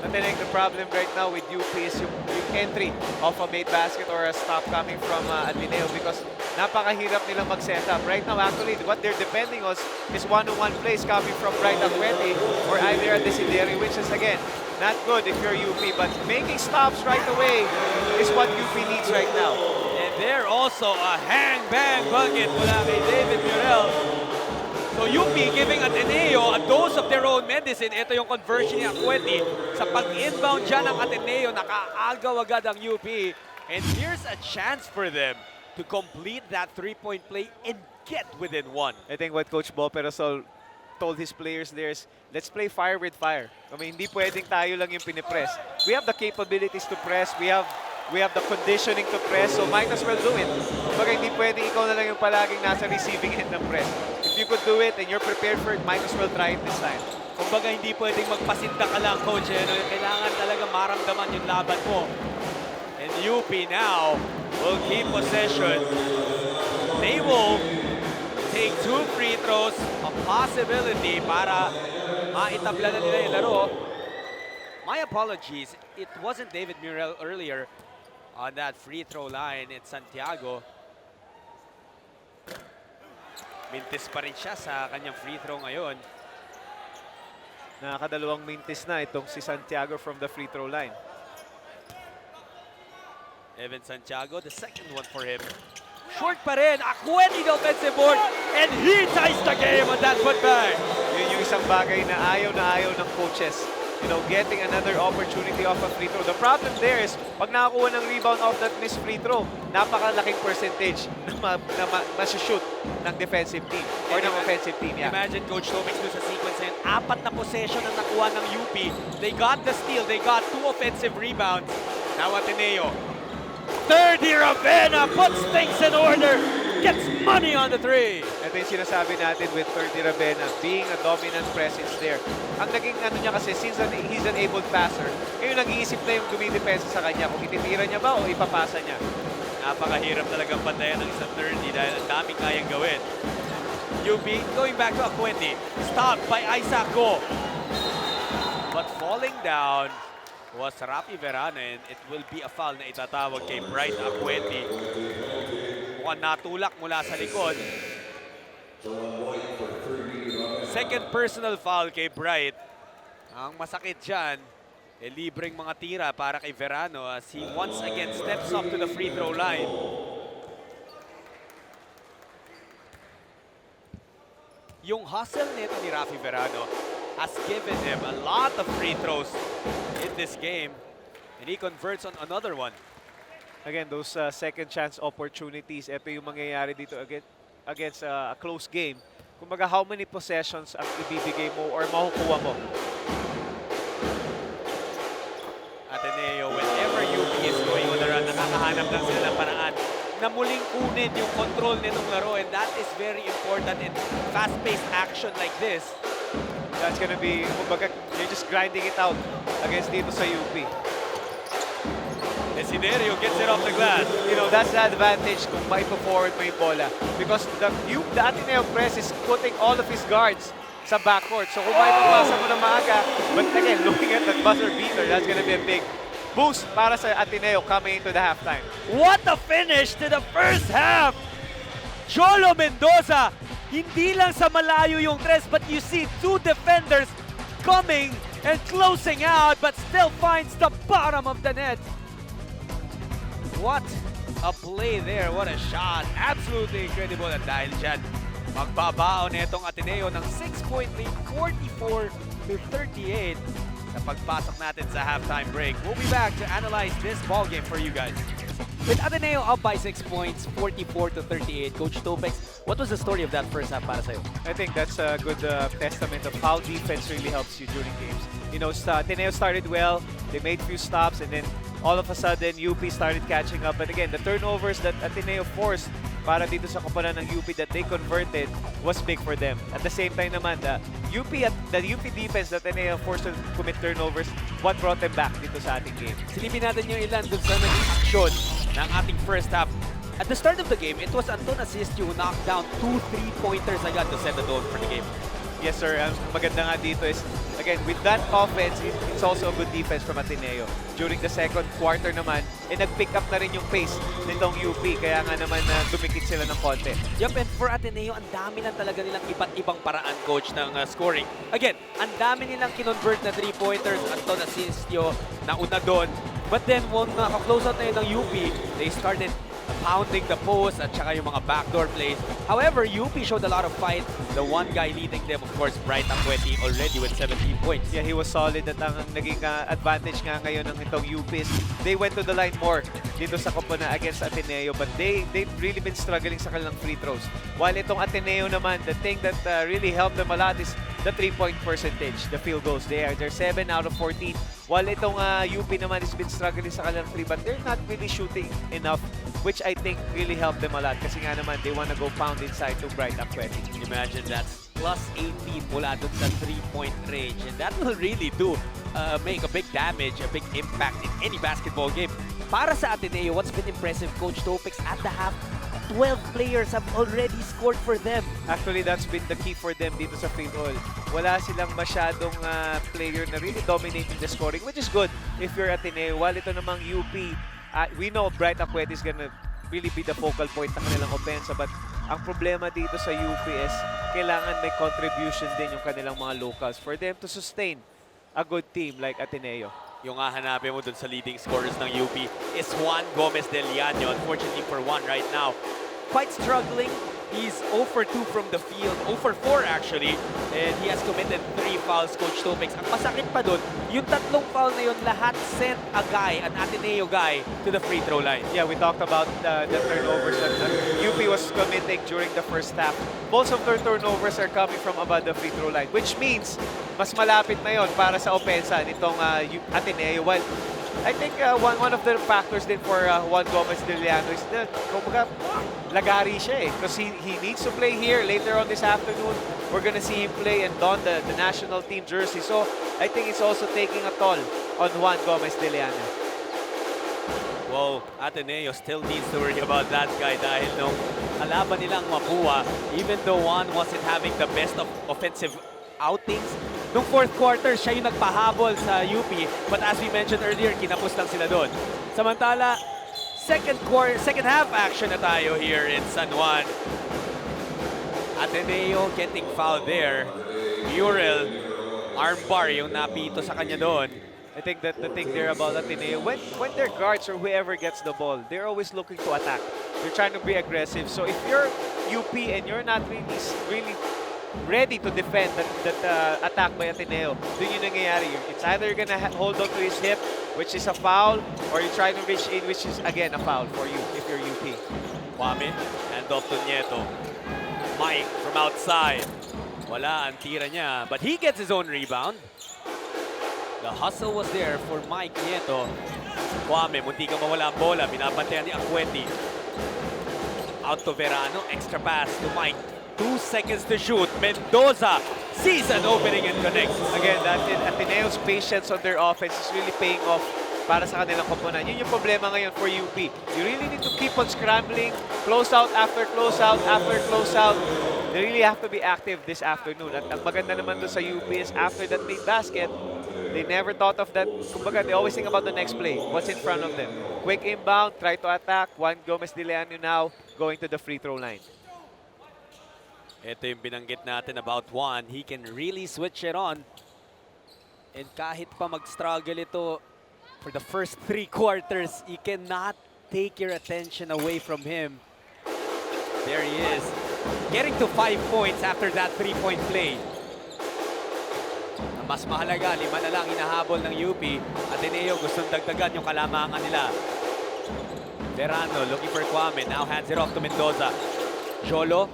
I think the problem right now with UP is yung entry of a made basket or a stop coming from Ateneo because napakahirap nilang mag-set up. Right now, actually, what they're depending on is one-on-one plays coming from Bright Acueti or either a Desiderio, which is, again, not good if you're UP. But making stops right away is what UP needs right now. And there also a hang-bang bucket mula kay David Murrell. So UP giving Ateneo a dose of their own medicine. Ito yung conversion ni Acueti. Sa pag-inbound dyan ng Ateneo, nakaagaw agad ang UP. And here's a chance for them to complete that three-point play and get within 1. I think what Coach Bo Perasol told his players there is, let's play fire with fire. I mean, hindi pwedeng tayo lang yung pinipress. We have the capabilities to press. We have the conditioning to press, so might as well do it. Kumbaga, hindi pwedeng ikaw na lang yung palaging nasa receiving end ng press. If you could do it and you're prepared for it, might as well try it this time. Kumbaga hindi pwedeng magpasinta ka lang, coach. Kailangan talaga maramdaman yung laban mo. And UP now will keep possession. They will take 2 free throws, a possibility para maitabla na nila yung laro. My apologies, it wasn't David Murrell earlier on that free throw line. It's Santiago. Mintis pa rin siya sa kanyang free throw ngayon. Nakakadalawang mintis na itong si Santiago from the free throw line. Evan Santiago, the second one for him. Short pa rin, Acueti the offensive board, and he ties the game on that putback. Yun yung isang bagay na ayaw ng coaches. You know, getting another opportunity off a free throw. The problem there is, pag nakakuha ng rebound off that missed free throw, napakalaking percentage na masushoot ng defensive team or ng offensive team. Yeah. Imagine Coach Tomix doon sa sequence na yun, 4 na possession ang nakuha ng UP. They got the steal, they got 2 offensive rebounds. Now Ateneo. 30 Ravenna puts things in order, gets money on the 3. Ito yung sinasabi natin with 30 Ravenna, being a dominant presence there. Ang naging ano niya kasi, since he's an able passer, ngayon nag-iisip na yung dumidepensa sa kanya kung ititira niya ba o ipapasa niya. Napakahirap talagang pantayan ng isang 30 dahil ang daming kayang gawin. UP going back to Acueti, stopped by Isaac Go. But falling down was Rafi Verano, and it will be a foul na itatawag kay Bright Acueti. Mukhang natulak mula sa likod. Second personal foul kay Bright. Ang masakit dyan, libreng mga tira para kay Verano as he once again steps up to the free throw line. Yung hustle nito ni Rafi Verano has given him a lot of free throws in this game, and he converts on another one. Again, those second chance opportunities, ito yung mangyayari dito against a close game. Kumbaga, how many possessions ang ibibigay mo or makukuha mo? Ateneo, whenever UP is going on the run, nakakahanap lang sila ng paraan na muling kunin yung control nitong laro, and that is very important in fast-paced action like this. That's gonna be, kumbaga, you're just grinding it out against dito sa UP. Desiderio gets it off the glass. You know, that's the advantage kung maipo-forward mo yung bola. Because the Ateneo press is putting all of his guards sa backcourt. So kung maipapasa mo na maaga, but again, looking at that buzzer beater, that's gonna be a big boost para sa Ateneo coming into the halftime. What a finish to the first half! Cholo Mendoza, hindi lang sa malayo yung tres, but you see 2 defenders coming and closing out, but still finds the bottom of the net. What a play there, what a shot. Absolutely incredible. At dahil dyan, magbabaon itong Ateneo ng 6-point lead, 44-38 sa pagpasok natin sa halftime break. We'll be back to analyze this ball game for you guys. With Ateneo up by 6 points, 44-38, Coach Topex, what was the story of that first half para sa'yo? I think that's a good testament of how defense really helps you during games. You know, Ateneo started well, they made few stops, and then all of a sudden, UP started catching up. But again, the turnovers that Ateneo forced para dito sa koponan ng UP that they converted was big for them. At the same time naman, the UP defense that Ateneo forced to commit turnovers, what brought them back dito sa ating game. Silipin natin yung ilan dun sa naging aksyon ng ating first half. At the start of the game, it was Anton Asistio who knocked down 2 3-pointers agad to set the tone for the game. Yes, sir. Ang maganda nga dito is, again, with that offense, it's also a good defense from Ateneo. During the second quarter naman, nag-pick up na rin yung pace nitong UP. Kaya nga naman dumikit sila ng konti. Yup, and for Ateneo, ang dami lang talaga nilang iba't ibang paraan, coach, ng scoring. Again, ang dami nilang kinonvert na 3-pointers. Anton Asistio na una doon. But then, when naka-close out na yun ng UP, they started pounding the post at saka yung mga backdoor plays. However, UP showed a lot of fight. The one guy leading them, of course, Bright Acueti, already with 17 points. Yeah, he was solid at ang naging advantage nga ngayon ng itong UPs. They went to the line more dito sa Kopona against Ateneo, but they've really been struggling sa kanilang free throws. While itong Ateneo naman, the thing that really helped them a lot is the 3-point percentage, the field goals. They're 7 out of 14. While itong UP naman has been struggling sa kanilang 3, but they're not really shooting enough, which I think really helped them a lot kasi nga naman they want to go pound inside to Bright Acueti. Imagine plus 18 mula dun sa 3-point range. And that will really make a big damage, a big impact in any basketball game. Para sa Ateneo, what's been impressive, Coach Topix, at the half, 12 players have already scored for them. Actually, that's been the key for them dito sa Filoil. Wala silang masyadong player na really dominating the scoring, which is good if you're Ateneo. While ito namang UP, we know Bright Acuete is gonna really be the focal point ng kanilang opensa, but ang problema dito sa UP is kailangan may contribution din yung kanilang mga locals for them to sustain a good team like Ateneo. Yung hahanapin mo dun sa leading scorers ng UP is Juan Gomez del Llano. Unfortunately for Juan right now, quite struggling. He's 0 for 2 from the field, 0 for 4 actually, and he has committed 3 fouls, Coach Topix. Ang masakit pa dun, yung tatlong foul na yun, lahat sent a guy, an Ateneo guy, to the free throw line. Yeah, we talked about the turnovers that UP was committing during the first half. Most of their turnovers are coming from above the free throw line, which means mas malapit na yon para sa opensa nitong Ateneo. While I think one of the factors din for Juan Gomez del Llano is that kumbaga lagari siya eh. Because he needs to play here later on this afternoon. We're gonna see him play and don the national team jersey. So I think it's also taking a toll on Juan Gomez del Llano. Well, Ateneo still needs to worry about that guy dahil nung kalaban nilang Mapua, even though Juan wasn't having the best of offensive outings, nung fourth quarter, siya yung nagpahabol sa UP. But as we mentioned earlier, kinapos lang sila doon. Samantala, second half action na tayo here in San Juan. Ateneo getting fouled there. Muriel, armbar yung napito sa kanya doon. I think that the thing there about Ateneo, when their guards or whoever gets the ball, they're always looking to attack. They're trying to be aggressive. So if you're UP and you're not really ready to defend that attack by Ateneo, dun yung nangyayari. It's either you're gonna hold on to his hip, which is a foul, or you try to reach in, which is again a foul for you if you're UP. Kwame, hand off to Nieto. Mike from outside. Wala ang tira niya, but he gets his own rebound. The hustle was there for Mike Nieto. Kwame, munti ka mawala ang bola. Binabantayan ni Acuete. Out to Verano. Extra pass to Mike. 2 seconds to shoot. Mendoza sees an opening and connects. Again, that Ateneo's patience on their offense is really paying off para sa kanilang koponan. Yun yung problema ngayon for UP. You really need to keep on scrambling. Close out after close out after close out. They really have to be active this afternoon. At ang maganda naman doon sa UP is after that made basket, they never thought of that. Kumbaga, they always think about the next play. What's in front of them? Quick inbound, try to attack. Juan Gomez del Llano now going to the free throw line. Ito yung binanggit natin about Juan. He can really switch it on. And kahit pa mag-struggle ito for the first 3 quarters, you cannot take your attention away from him. There he is. Getting to 5 points after that 3-point play. Mas mahalaga, 5 na lang hinahabol ng UP. Ateneo gustong dagdagan yung kalamangan nila. Verano looking for Kwame. Now hands it off to Mendoza. Jolo.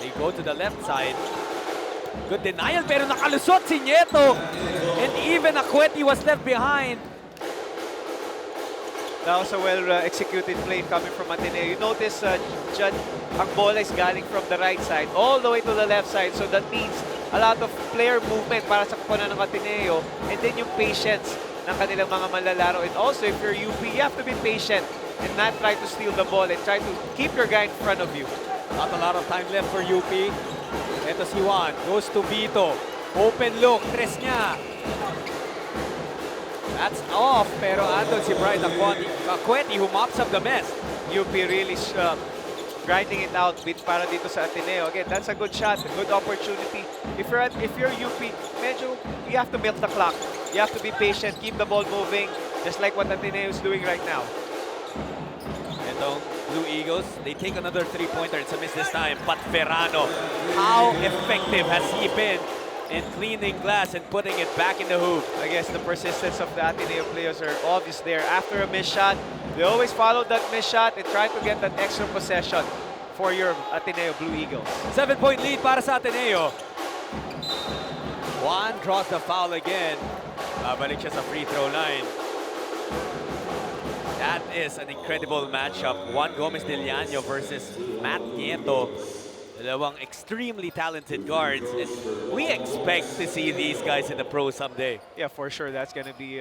They go to the left side. Good denial pero nakalusot si Nieto. And even Acuete was left behind. That was a well-executed play coming from Ateneo. You notice, Judd, ang bola is galing from the right side all the way to the left side. So that means a lot of player movement para sa koponan ng Ateneo. And then yung patience ng kanilang mga manlalaro. And also, if you're UP, you have to be patient and not try to steal the ball and try to keep your guy in front of you. Not a lot of time left for UP. Ito si Juan. Goes to Vito. Open look. Tres niya. That's off. Pero andun si Bright Acuete who mops up the mess. UP really grinding it out para dito sa Ateneo. Again, that's a good shot, a good opportunity. If you're UP, medyo you have to milk the clock. You have to be patient, keep the ball moving, just like what Ateneo is doing right now. Ito, Blue Eagles, they take another 3-pointer. It's a miss this time. But Verano, how effective has he been in cleaning glass and putting it back in the hoop? I guess the persistence of the Ateneo players are obvious there. After a missed shot, they always follow that missed shot and try to get that extra possession for your Ateneo Blue Eagles. 7-point lead para sa Ateneo. Juan draws the foul again. Babalik siya sa free throw line. That is an incredible matchup. Juan Gomez del Llano versus Matt Nieto. Dalawang extremely talented guards, and we expect to see these guys in the pros someday. Yeah, for sure. That's gonna be,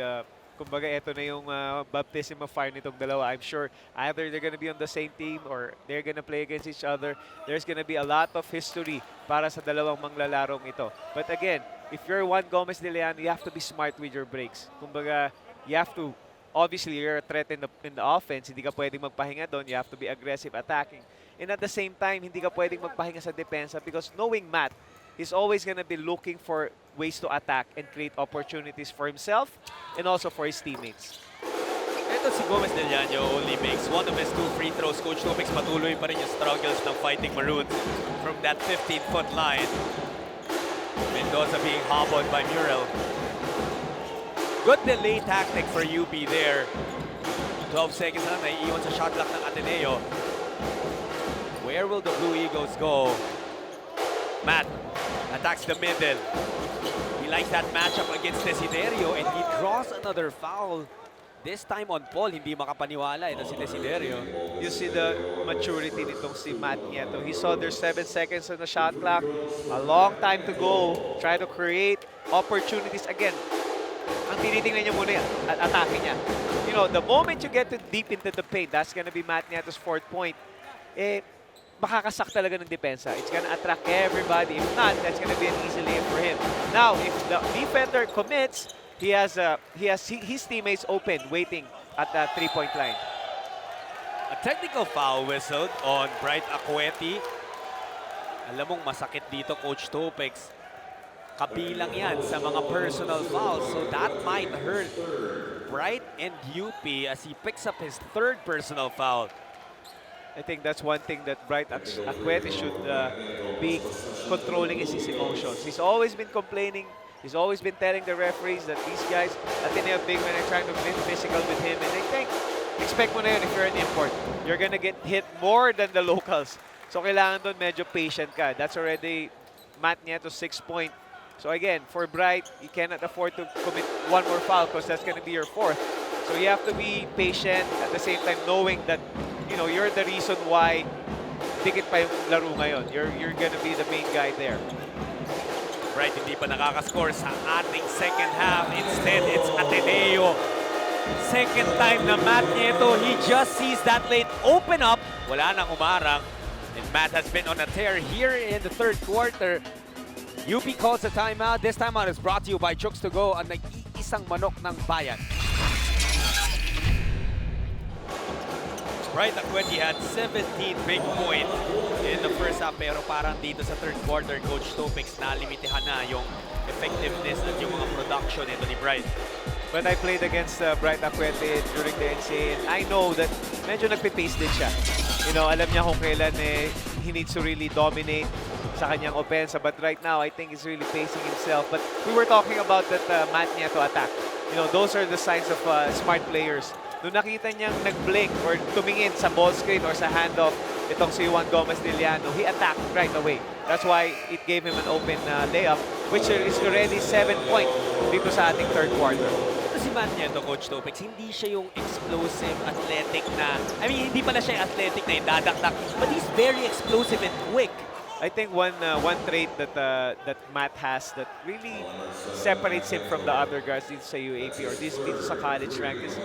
kumbaga, ito na yung baptism of fire nitong dalawa. I'm sure either they're gonna be on the same team or they're gonna play against each other. There's gonna be a lot of history para sa dalawang manglalarong ito. But again, if you're Juan Gomez de Leon, you have to be smart with your breaks. Kumbaga, you have to, obviously, you're a threat in the offense. Hindi ka pwedeng magpahinga doon. You have to be aggressive attacking. And at the same time, hindi ka pwedeng magpahinga sa depensa because knowing Matt, he's always going to be looking for ways to attack and create opportunities for himself and also for his teammates. Ito si Gomez Del Llano only makes one of his 2 free throws. Coach Topix patuloy pa rin yung struggles ng Fighting Maroons from that 15-foot line. Mendoza being hobbled by Murrell. Good delay tactic for UP there. 12 seconds na naiiwan sa shot clock ng Ateneo. Where will the Blue Eagles go? Matt attacks the middle. He likes that matchup against Desiderio and he draws another foul. This time on Paul, hindi makapaniwala ito si Desiderio. You see the maturity nitong si Matt Nieto. He saw there's 7 seconds on the shot clock. A long time to go. Try to create opportunities. Again, ang tinitingnan niya muna yung atake niya. You know, the moment you get deep into the paint, that's gonna be Matt Nieto's 4th point. Makakasak talaga ng depensa. It's gonna attract everybody. If not, that's gonna be an easy layup for him. Now, if the defender commits, he has his teammates open, waiting at the 3-point line. A technical foul whistled on Bright Acueti. Alam mong masakit dito, Coach Topix. Kabilang yan sa mga personal fouls. So that might hurt Bright and UP as he picks up his 3rd personal foul. I think that's one thing that Bright Acueti should be controlling is his emotions. He's always been complaining. He's always been telling the referees that these guys, Ateneo big men, are trying to be physical with him. And I think, expect mo na yun if you're an import. You're gonna get hit more than the locals. So kailangan doon medyo patient ka. That's already Matt Nieto's 6 point. So again, for Bright, you cannot afford to commit one more foul because that's gonna be your 4th. So you have to be patient at the same time knowing that, you know, you're the reason why dikit pa yung laro ngayon. You're gonna be the main guy there. Bright hindi pa nakakascore sa ating second half. Instead, it's Ateneo. Second time na Matt Nieto. He just sees that lane open up. Wala nang umarang. And Matt has been on a tear here in the 3rd quarter. UP calls a timeout. This timeout is brought to you by Chooks to Go, ang nag-iisang manok ng bayan. Bright Acueti had 17 big points in the first half, pero parang dito sa 3rd quarter, Coach Topix nalimitahan na yung effectiveness at yung mga production nito ni Bright. But I played against Bright Acueti during the NCAA, and I know that medyo nagpipace din siya. You know, alam niya kung kailan he needs to really dominate sa kanyang offense. But right now, I think he's really pacing himself. But we were talking about that Matt Nieto attack. You know, those are the signs of smart players. Nung nakita niyang nag-blink or tumingin sa ball screen or sa handoff itong si Juan Gomez de Leon, he attacked right away. That's why it gave him an open layup, which is already 7 point dito sa ating 3rd quarter. Si Matt Nieto, Coach Topix, hindi siya yung explosive, athletic na, I mean, hindi pala siya yung athletic na yung dadakdak, but he's very explosive and quick. I think one trait that Matt has that really separates him from the other guys dito sa UAP or dito sa college rank is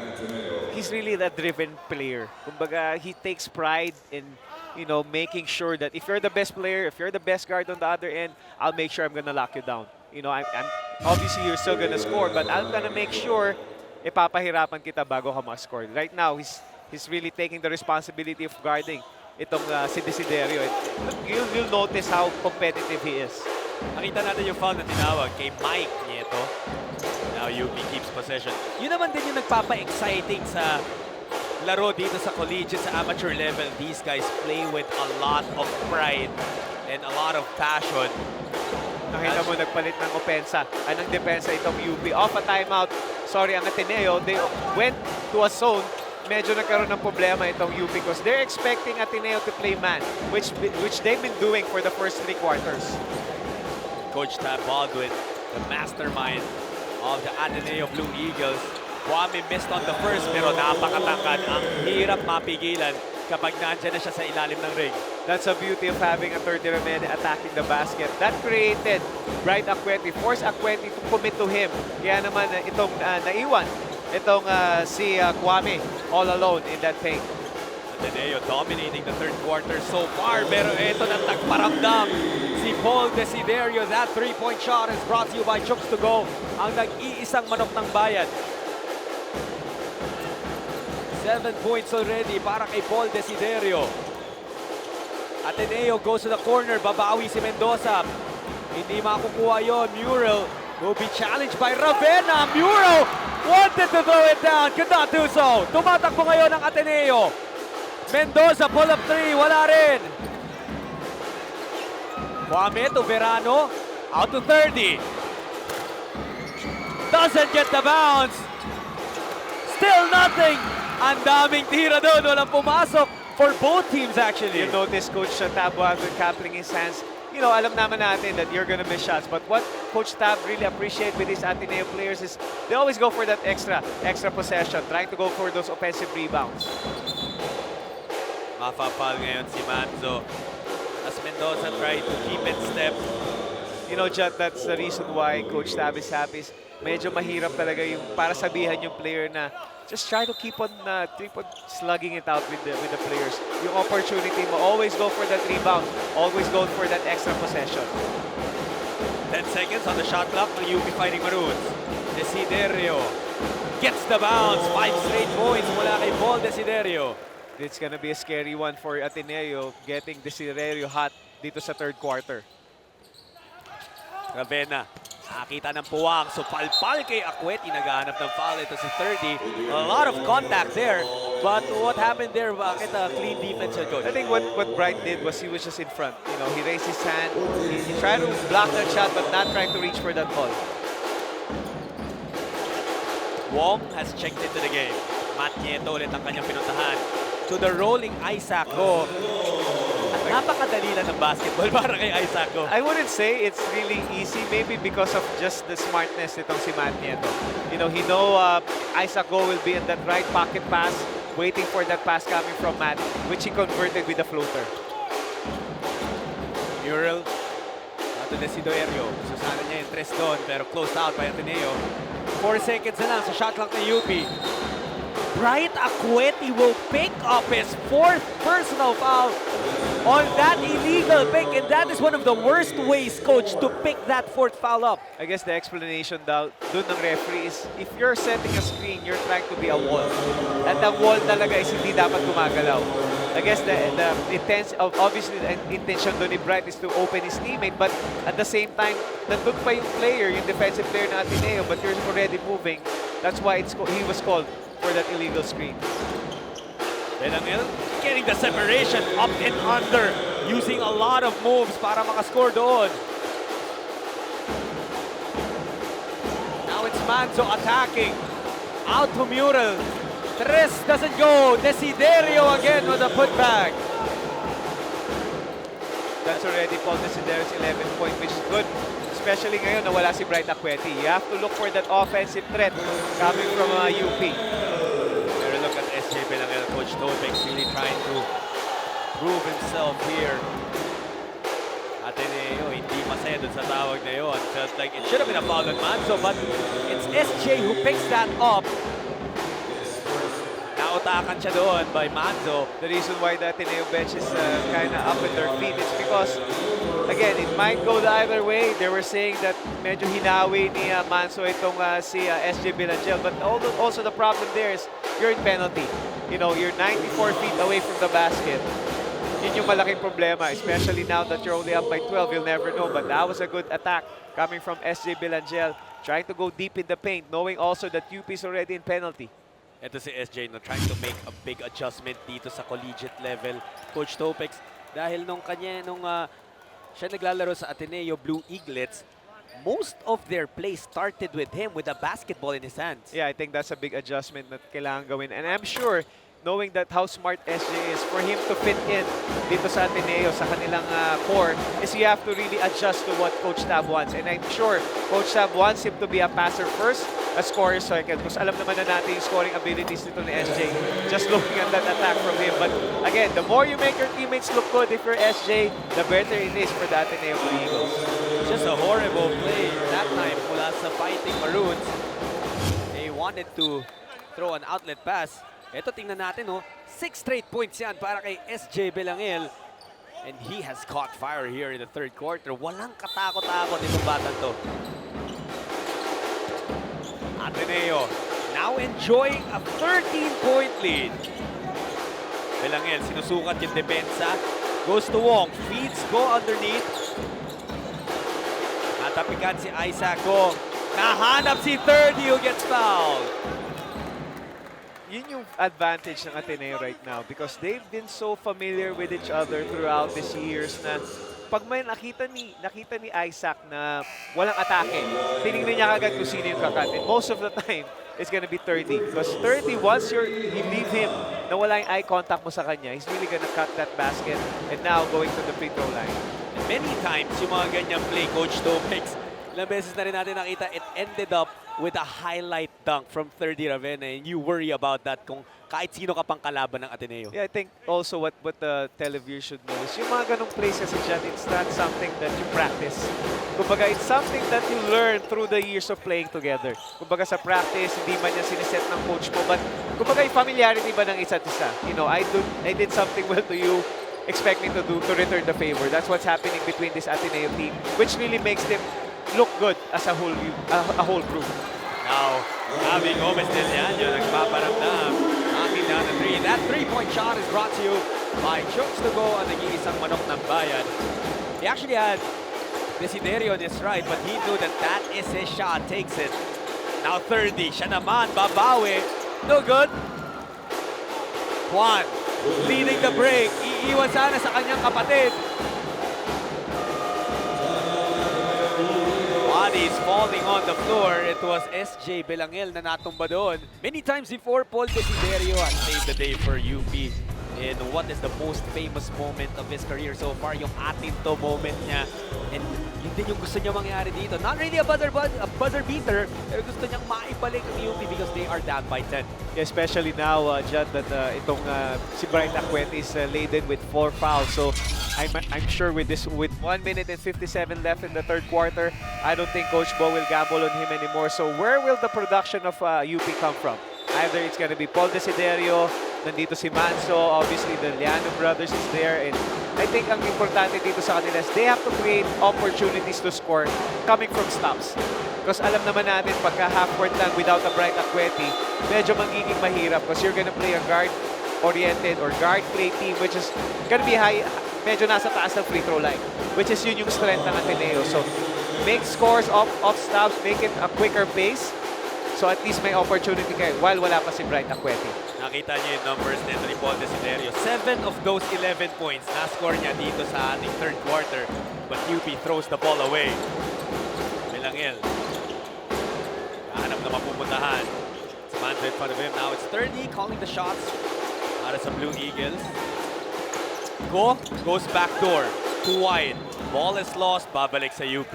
he's really the driven player. Kumbaga, he takes pride in, you know, making sure that if you're the best player, if you're the best guard on the other end, I'll make sure I'm gonna lock you down. You know, I'm obviously you're still gonna score, but I'm gonna make sure ipapahirapan kita bago ka ma-score. Right now, he's really taking the responsibility of guarding itong si Desiderio. You'll notice how competitive he is. Nakita natin yung foul na tinawag kay Mike Nieto. Now UP keeps possession. Yun naman din yung nagpapa-exciting sa laro dito sa collegiate, sa amateur level. These guys play with a lot of pride and a lot of passion. Nakita mo nagpalit ng opensa, ng depensa itong UP. Off a timeout. Sorry, ang Ateneo, they went to a zone. Medyo nagkaroon ng problema itong UP because they're expecting Ateneo to play man, which they've been doing for the first 3 quarters. Coach Tab Baldwin, the mastermind of the Ateneo Blue Eagles. Kwame missed on the first pero napakatangkad. Ang hirap mapigilan kapag nandyan na siya sa ilalim ng ring. That's a beauty of having a third remedy attacking the basket. That created Bright Akweti, forced Akweti to commit to him. Kaya naman itong naiwan, itong si Kwame all alone in that paint. Ateneo dominating the third quarter so far, pero ito na tagparamdam si Paul Desiderio. That three-point shot is brought to you by Chooks to Go, ang nag-iisang manok ng bayan. 7 points already para kay Paul Desiderio. Ateneo goes to the corner, babawi si Mendoza. Hindi makukuha yon. Mural will be challenged by Ravenna. Mural wanted to throw it down, could not do so. Tumatakbo ngayon ang Ateneo. Mendoza pull up 3, wala rin. Kwame to Verano, out to 30. Doesn't get the bounce. Still nothing. Ang daming tira doon, walang pumasok for both teams actually. You notice Coach Tab was coupling his hands. You know, alam naman natin that you're gonna miss shots. But what Coach Tab really appreciate with his Ateneo players is they always go for that extra possession, trying to go for those offensive rebounds. Mafapal ngayon si Manzo. As Mendoza tried to keep it step. You know, Jut, that's the reason why Coach Tab is happy. Medyo mahirap talaga yung para sabihan yung player na just try to keep on slugging it out with the players. Yung opportunity mo, always go for that rebound. Always go for that extra possession. 10 seconds on the shot clock ng UP Fighting Maroons. Desiderio gets the bounce. 5 straight points mula kay Paul Desiderio. It's gonna be a scary one for Ateneo getting Desiderio hot dito sa third quarter. Ravenna, nakakita ng puwang. So palpal kay Akweti, naghahanap ng foul. Ito si 30. A lot of contact there. But what happened there? Bakit clean defense yun, Coach? I think what Bright did was he was just in front. You know, he raised his hand. He tried to block that shot but not trying to reach for that ball. Wong has checked into the game. Matt Nieto ulit ang kanyang pinuntahan. To the rolling Isaac Go. At napakadali lang ng basketball para kay Isaac Go. I wouldn't say it's really easy, maybe because of just the smartness nitong si Matt Nieto. You know, he know Isaac Go will be in that right pocket pass, waiting for that pass coming from Matt, which he converted with a floater. Mural. Ato Desiderio. So sana niya yung tres doon, pero closed out by Ateneo. 4 seconds na lang sa shot clock ng UP. Bright Akweti will pick up his 4th personal foul on that illegal pick, and that is one of the worst ways, Coach, to pick that 4th foul up. I guess the explanation dun ng referee is if you're setting a screen, you're trying to be a wall. At the wall talaga is hindi dapat gumagalaw. I guess the obviously the intention dun ni Bright is to open his teammate, but at the same time, nandun pa yung player, yung defensive player na Ateneo, but you're already moving. That's why he was called for that illegal screen. Belangel getting the separation up and under, using a lot of moves para makascore doon. Now it's Manzo attacking. Out to Mural. Tres doesn't go. Desiderio again with a putback. That's already Paul Desiderio's 11-point, which is good. Especially ngayon na wala si Bright Akweti. You have to look for that offensive threat coming from UP. Pero look at SJ Belangel. Coach Tobex really trying to prove himself here. Ateneo, hindi masaya dun sa tawag na yun. Felt like it should have been a foul on Manzo, but it's SJ who picks that up. Nautakan siya doon by Manzo. The reason why the Ateneo bench is kind of up with their feet is because, again, it might go the other way. They were saying that medyo hinawi ni Manzo itong si SJ Bilangel. But also the problem there is you're in penalty. You know, you're 94 feet away from the basket. Yun yung malaking problema, especially now that you're only up by 12. You'll never know. But that was a good attack coming from SJ Bilangel, trying to go deep in the paint, knowing also that UP is already in penalty. Ito si SJ no, trying to make a big adjustment dito sa collegiate level. Coach Topex, dahil nung siya naglalaro sa Ateneo Blue Eaglets, most of their play started with him with a basketball in his hands. Yeah, I think that's a big adjustment that kailangan gawin. And I'm sure, knowing that how smart SJ is, for him to fit in dito sa Ateneo, sa kanilang core, is you have to really adjust to what Coach Tab wants. And I'm sure Coach Tab wants him to be a passer first, a scorer circle because alam naman na natin yung scoring abilities nito ni SJ just looking at that attack from him. But again, the more you make your teammates look good if you're SJ, the better it is for the Ateneo Blue Eagles. Just a horrible play that time mula sa Fighting Maroons. They wanted to throw an outlet pass. Ito tingnan natin, 6 straight points yan para kay SJ Belangel. And he has caught fire here in the third quarter. Walang katakot-takot itong batang to. Ateneo now enjoying a 13-point lead. Belangel, sinusukat yung depensa. Goes to Wong, feeds, go underneath. Natapikan si Isaac Go. Nahanap si 30 who gets fouled. Yun yung advantage ng Ateneo right now because they've been so familiar with each other throughout these years na pag may nakita ni Isaac na walang atake, tinignan niya kagad kung sino yung kakat. And most of the time, it's gonna be 30. Because 30, once you leave him na wala yung eye contact mo sa kanya, he's really gonna cut that basket and now going to the free throw line. And many times, yung mga ganyang play, Coach Topex, ilang beses na rin natin nakita, it ended up with a highlight dunk from 30 Ravenna, and you worry about that kung kahit sino ka pang kalaban ng Ateneo. Yeah, I think also what the televiewers should know is yung mga ganong plays kasi dyan, it's not something that you practice. Kumbaga, it's something that you learn through the years of playing together. Kumbaga sa practice, hindi man yan siniset ng coach mo, but kumbaga yung familiarity ba ng isa't isa? You know, I did something well to you, expect me to return the favor. That's what's happening between this Ateneo team, which really makes them look good as a whole group. Now, Javi Gomez del Llano nagpaparamdam. Knocking down the three. That three-point shot is brought to you by Chokes to Go ang nag-iisang manok ng bayan. He actually had Desiderio on his right, but he knew that is his shot. Takes it. Now 30. Siya naman, babawi. No good. Juan leading the break. Iiwan sana sa kanyang kapatid. Bodies falling on the floor. It was SJ Belangel na natumba doon. Many times before, Paul Desiderio has saved the day for UP. And what is the most famous moment of his career so far? Yung atin to moment niya. And yun din yung gusto niya mangyari dito. Not really a buzzer beater, pero gusto niyang maibalik ang UP because they are down by 10. Yeah, especially now, Judd, that si Brian Acuete is laden with 4 fouls. So I'm sure with 1 minute and 57 left in the third quarter, I don't think Coach Bo will gamble on him anymore. So where will the production of UP come from? Either it's going to be Paul Desiderio, nandito si Manso, obviously the Llano brothers is there, and I think ang importante dito sa kanila is they have to create opportunities to score coming from stops. Because alam naman natin, pagka half-court lang without a Bright Acuete, medyo magiging mahirap because you're gonna play a guard-oriented or guard-play team which is gonna be high, medyo nasa taas ng free throw line, which is yun yung strength ng Ateneo. So, make scores off stops, make it a quicker pace, so at least may opportunity kayo while wala pa si Bright Acuete. Nakita niyo yung numbers nito ni Paul Desiderio. 7 of those 11 points na-score niya dito sa ating third quarter. But UP throws the ball away. Belangel. Hanap na mapupuntahan. Samantha in front of him. Now it's 30 calling the shots para sa Blue Eagles. Go goes back door. Too wide. Ball is lost. Babalik sa UP.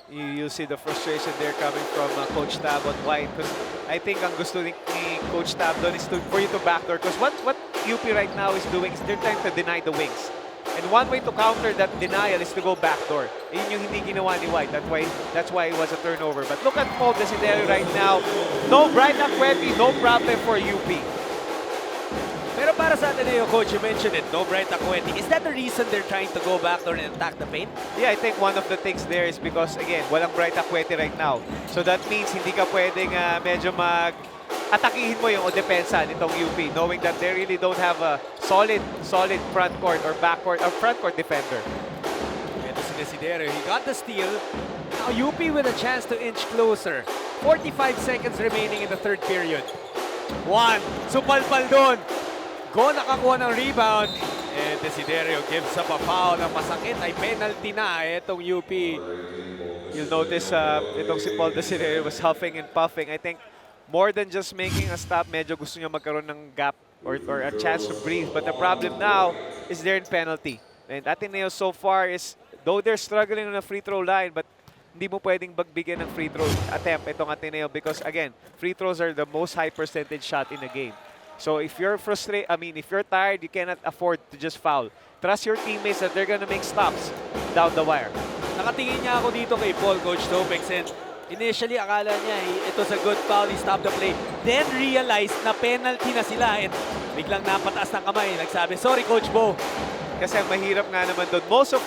You see the frustration there coming from Coach Tab on White because I think ang gusto ni Coach Tab doon is for you to backdoor because what UP right now is doing is they're trying to deny the wings. And one way to counter that denial is to go backdoor. Yun yung hindi ginawa ni White. That's why it was a turnover. But look at Paul Desiderio right now. No Bright Acuete, no problem for UP. Pero para sa Ateneo, Coach, you mentioned it, no Bright Acuete. Is that the reason they're trying to go backdoor and attack the paint? Yeah, I think one of the things there is because, again, walang Bright Acuete right now. So that means hindi ka pwedeng medyo atakihin mo yung depensa nitong UP, knowing that they really don't have a solid front court or backcourt or front court defender. Ito si Desiderio, he got the steal. Now UP with a chance to inch closer. 45 seconds remaining in the third period. Juan, supalpal doon. Go nakakuha ng rebound. And Desiderio gives up a foul. Ang masakit ay penalty na itong UP. You'll notice itong si Paul Desiderio was huffing and puffing. I think more than just making a stop, medyo gusto niya magkaroon ng gap or a chance to breathe. But the problem now is they're in penalty. And Ateneo so far is, though they're struggling on the free throw line, but hindi mo pwedeng bagbigyan ng free throw attempt itong Ateneo because again, free throws are the most high percentage shot in the game. So if you're frustrated, if you're tired, you cannot afford to just foul. Trust your teammates that they're gonna make stops down the wire. Nakatingin niya ako dito kay Paul, Coach Topex, and initially akala niya it was a good foul, he stopped the play. Then realized na penalty na sila and biglang napataas ng kamay. Nagsabi, sorry Coach Bo. Kasi ang mahirap nga naman doon, most of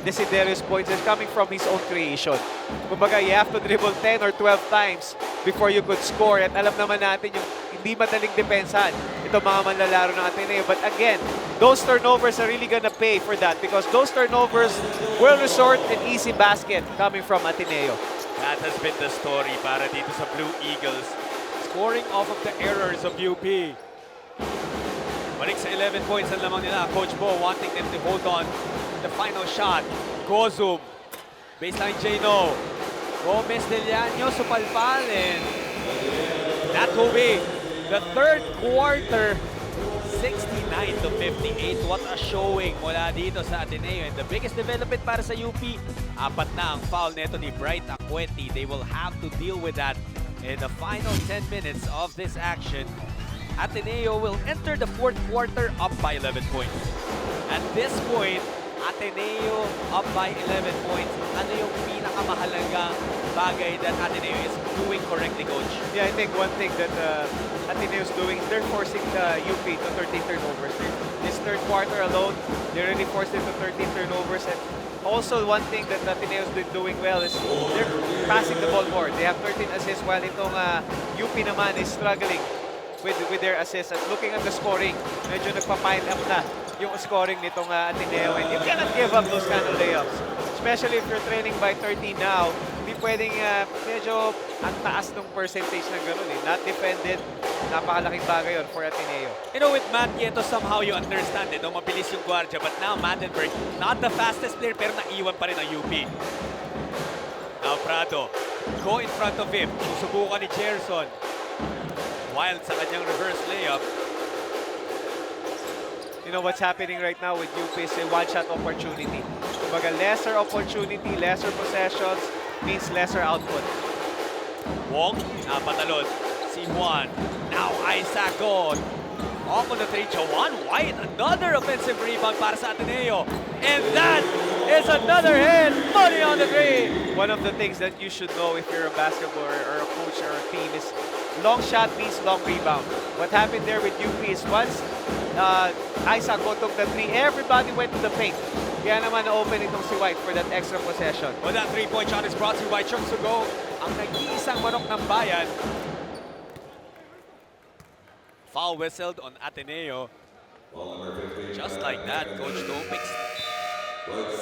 Desiderio's points is coming from his own creation. Kumbaga, you have to dribble 10 or 12 times before you could score. At alam naman natin yung hindi madaling depensahan itong mga manlalaro ng Ateneo. But again, those turnovers are really gonna pay for that because those turnovers will result in easy basket coming from Ateneo. That has been the story para dito sa Blue Eagles. Scoring off of the errors of UP. Balik sa 11 points ang lamang nila. Coach Bo wanting them to hold on. The final shot. Gozum. Baseline Jano. Gomez Del Llano supalpal and that will be the third quarter. 69 to 58. What a showing mula dito sa Ateneo. And the biggest development para sa UP, apat na ang foul neto ni Bright Aqueti. They will have to deal with that in the final 10 minutes of this action. Ateneo will enter the fourth quarter up by 11 points. At this point, Ateneo up by 11 points. Ano yung pinakamahalagang bagay that Ateneo is doing correctly, Coach? Yeah, I think one thing that Ateneo is doing, they're forcing the UP to 13 turnovers. This third quarter alone, they already forced it to 13 turnovers. And also, one thing that Ateneo is doing well is they're passing the ball more. They have 13 assists while itong UP naman is struggling with their assists. At looking at the scoring, medyo nagpa-pile up na yung scoring nitong Ateneo. And you cannot give up those kind of layups. Especially if you're trailing by 13 now, hindi pwedeng medyo ang taas ng percentage ng ganun eh. Not defended, napakalaking bagay yun for Ateneo. You know, with Matt Nieto, somehow you understand it. No? Mabilis yung guardia. But now, Mattenberg, not the fastest player, pero naiwan pa rin ang UP. Now, Prado, go in front of him. Susubukan ni Gerson. Wild sa kanyang reverse layup. You know what's happening right now with UP is a one-shot opportunity. Kumbaga, lesser opportunity, lesser possessions means lesser output. Wong, napatalon. Si Juan. Now Isaac on. Off on the 3, Juan White. Another offensive rebound para sa Ateneo. And that is another hit. Money on the 3. One of the things that you should know if you're a basketball or a coach or a team is long shot means long rebound. What happened there with UP is once Isaac took the 3, everybody went to the paint. Kaya naman na-open itong si White for that extra possession. Well, that 3-point shot is brought to you by Chunks Go, ang nag-iisang manok ng bayan. Foul whistled on Ateneo. Just like that, Coach Topix.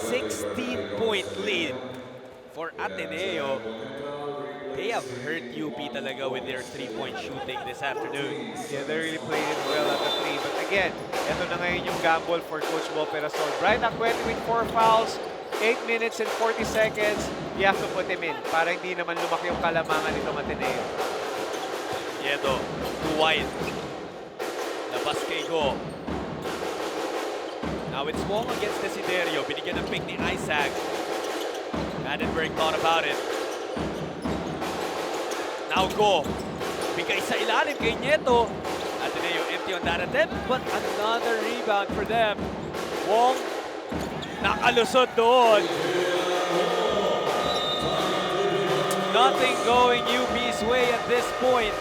16-point lead for Ateneo. They have hurt UP talaga with their 3-point shooting this afternoon. Yeah, they really played it well at the 3. But again, ito na ngayon yung gamble for Coach Bo Perasol. Brian Aqueti with 4 fouls, 8 minutes and 40 seconds. You have to put him in para hindi naman lumaki yung kalamangan nitong Ateneo. Yedo, to White. Labas kay Go. Now it's Wong against Desiderio. Binigyan ng pick ni Isaac. Vandenberg thought about it. Now Go. Bigay sa ilalim kay Nieto. Ateneo empty on that attempt, but another rebound for them. Wong nakalusot doon. Nothing going UP's way at this point.